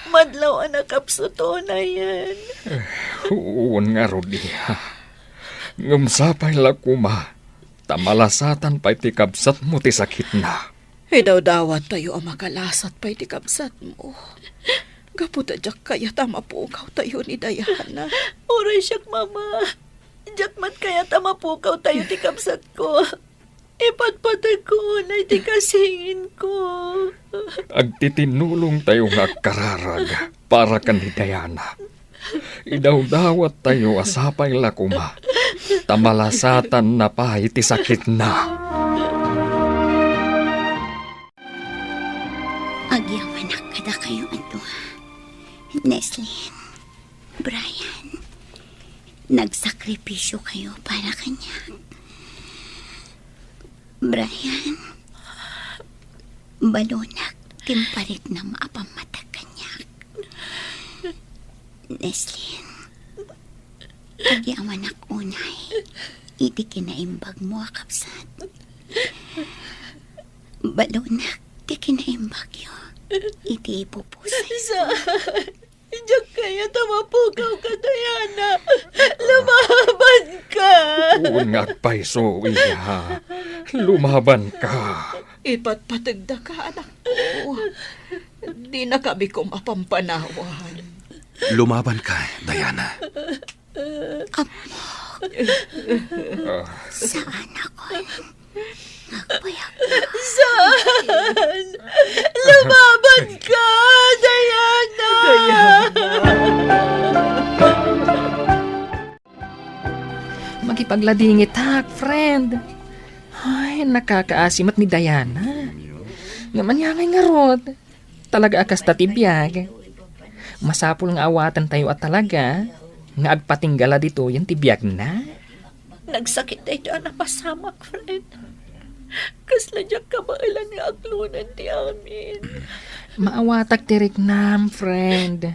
Madlaw ang nakapsuto na yan. Uun nga Rudy. Ngumsapay la kuma. Tamalasatan pa iti kabsat mo ti sakit na. Daw-dawat tayo ang makalasat pa iti kabsat mo. Gaputa jak kaya tamapukaw tayo ni Diana. Oray siyak, Mama. Jak mat kaya tamapukaw tayo ti kabsat ko. Ipatpatag ko na iti kasingin ko. Agtitinulong tayo nga kararag para kan ni Diana. Idawdawat tayo asapay la kuma. Tamalasatan na pa iti sakit na. Agyaman na kada kayo aduha. Neslin, Brian, nagsakripisyo kayo para kanya. Brian, balunak, timparik na maapamatag kanya. Neslin, agyaman na unay, iti kinaimbag mo akapsat. Balunak, ti kinaimbag yun. Iti ipupusay. Diyak kaya tamapukaw ka, Diana. Lumaban ka. Uun nga paiso, iya. Lumaban ka. Ipatpatagda ka, anak ko. Di na kami ko mapampanawan. Lumaban ka, Diana. Saan ako? Nagpayak. Saan? Lumaban ka, Diana! Magipagladingit hak, friend. Ay, nakakaasimat ni Diana. Nga manyangay nga rod. Talaga akas tatibiyag. Masapul nga awatan tayo at talaga. Nga agpatinggala dito yung tibiyag na. Nagsakit na ito ang napasamak, friend. Kasladyak ka ba ilan nga aklunan ti amin? Maawatak tirik nam, friend.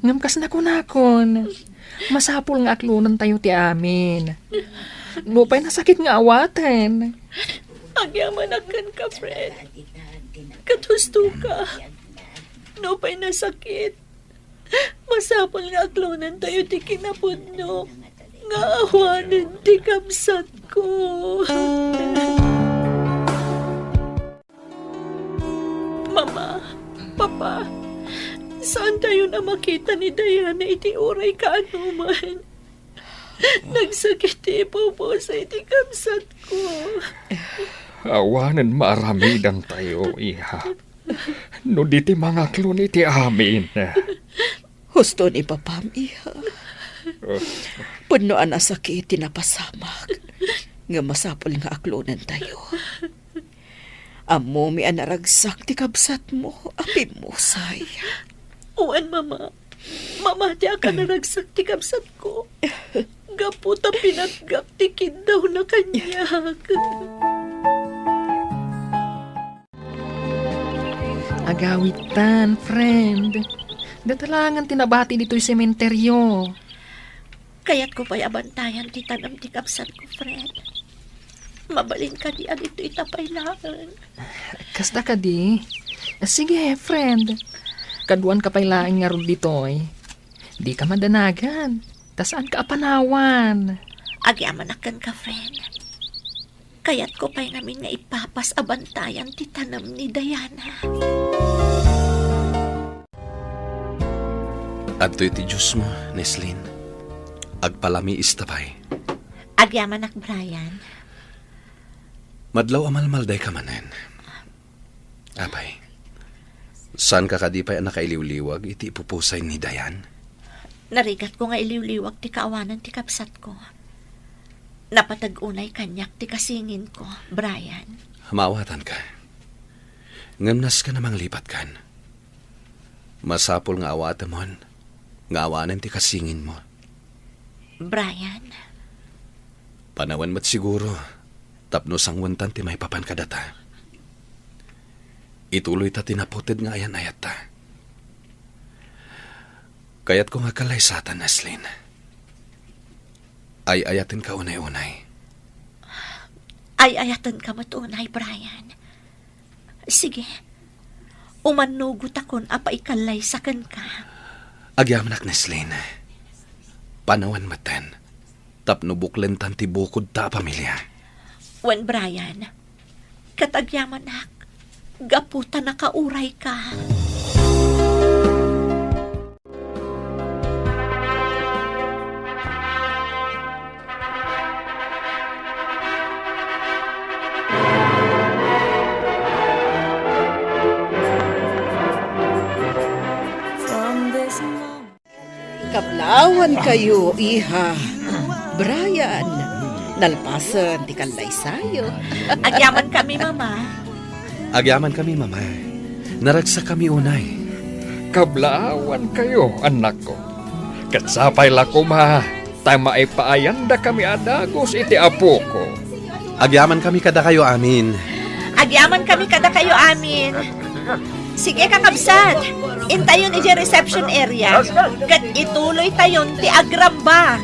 Ngam kas nakon. Masapul nga aklunan tayo ti amin. Lupay na sakit nga awatan. Agyamanakan ka, friend. Katusto ka. Nupay na sakit. Masapol nga aklunan tayo ti kinapudno. Nga awanan ti kamsat ko. Mama, Papa, saan tayo na makita ni Diana iti oray kaanuman? Nagsakit ti po sa iti kamsat ko. Awanan maaramidan tayo, iha. No di ti mga klon iti amin. Husto ni Papam, iha. Puno ang sakit tinapasamak. Nga masapol nga aklonan tayo. Amo mi anaragsak ti kabsat mo. Apim mo, say. Uwan, Mama. Mama, di ka naragsak ti kabsat ko. Gaputa pinatgak ti kindaw na kanyag. Agawitan, friend. Datalangan tinabati dito'y sementeryo. Kaya't ko pa'y abantayan ti tanam ti kapsat ko, friend. Mabalin ka di adito itapailangan. Kasta ka di? Sige, friend. Kaduan ka pailain nga ron dito'y. Di ka madanagan. Tasaan ka apanawan? Agyamanakan ka, friend. Kaya't ko pa'y namin nga ipapas abantayan ti tanam ni Diana. Adto'y ti Diyos mo, Neslin. Agpalami istabay. Agyaman ak, Brian. Madlaw amalmalday ka manen. Apay, saan ka kadipay ang nakailiw-liwag iti ipupusay ni Dayan? Narigat ko nga iliw-liwag ti kaawanan ti kapsat ko. Napatag-unay kanyak ti kasingin ko, Brian. Maawatan ka. Ngamnas ka namang lipat kan. Masapol nga awatan mo, nga awanan ti kasingin mo. Brian, Panawan mat siguro, tapno sangwantan ti may papan kadata. Ituloy ta tinaputid nga ayan ayat ta. Kayat ko nga kalaysatan, Neslin. Ay ayatin ka unay-unay. ay ayatan ka matunay, Brian. Sige, umanugot akon apa ikalay sakan ka. Agyamanak, Neslin. Panawan matan. Tapno buklentan ti bukod ta pamilya. Wan, Brian, katagyaman ak, gaputa na kauray ka. Kablawan kayo, iha. Brian, nalpasan ti kalay sayo. Agyaman kami, Mama. Agyaman kami, mama. Naragsa kami unay. Kablawan kayo, anak ko. Katsapay lako ma. Tama ay paayanda kami adagos iti apo ko. Agyaman kami kada kayo amin. Agyaman kami kada kayo amin. Sige, kakabsat. Intayon iti reception area. Kat ituloy tayon ti agrambak.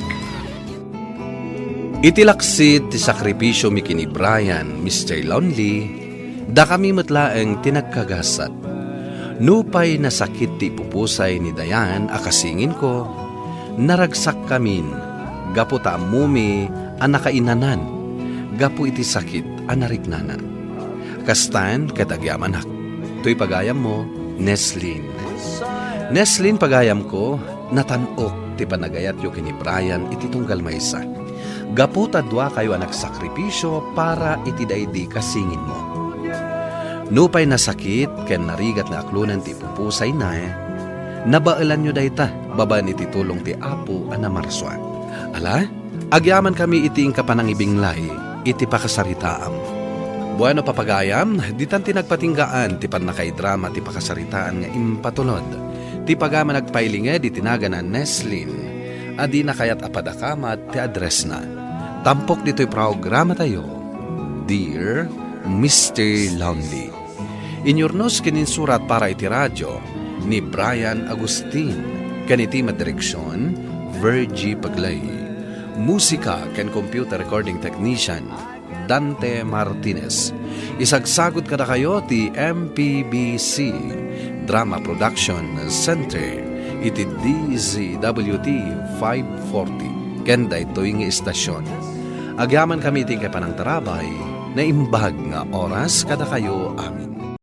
Itilaksit ti sakripisyo mi kini Brian, Mr. Lonely, da kami matlaeng tinagkagasat. Nupay nasakit ti pupusay ni Dayan akasingin ko, naragsak kamin, gapu ta mumi anakainanan, gapu iti sakit anarignana. Kastan katagyaman hak, tuy pagayam mo, Neslin. Neslin pagayam ko, natanok ti panagayat yo kini Brian iti tunggal maysa. Gaputa dua kayo anak sakripisyo para itidaydi kasingin mo. Nupay nasakit ken narigat na aklunan ti pupusay na nabaalan nyo dayta baban iti tulong ti apo ana marswa. Ala, agyaman kami iti kapanangibinglay iti pakasaritaam. Bueno papagayam, ditan ti nagpatinggaan ti panakaidrama ti pakasaritaan nga impatulod. Ti pagama nagpailinge di tinaganan Neslin. Adi na kayat apadakamat ti address na. Tampok dito'y programa tayo, Dear Mr. Lonely. Inyornos kininsurat para iti radyo ni Brian Agustin. Kaniti madireksyon, Virgie Paglay. Musika ken computer recording technician, Dante Martinez. Isagsagot kada kayo ti MPBC Drama Production Center. Iti DZWT 540 kenda ito'y nga istasyon. Agyaman kami iti kapanang tarabay na imbag nga oras kada kayo amin.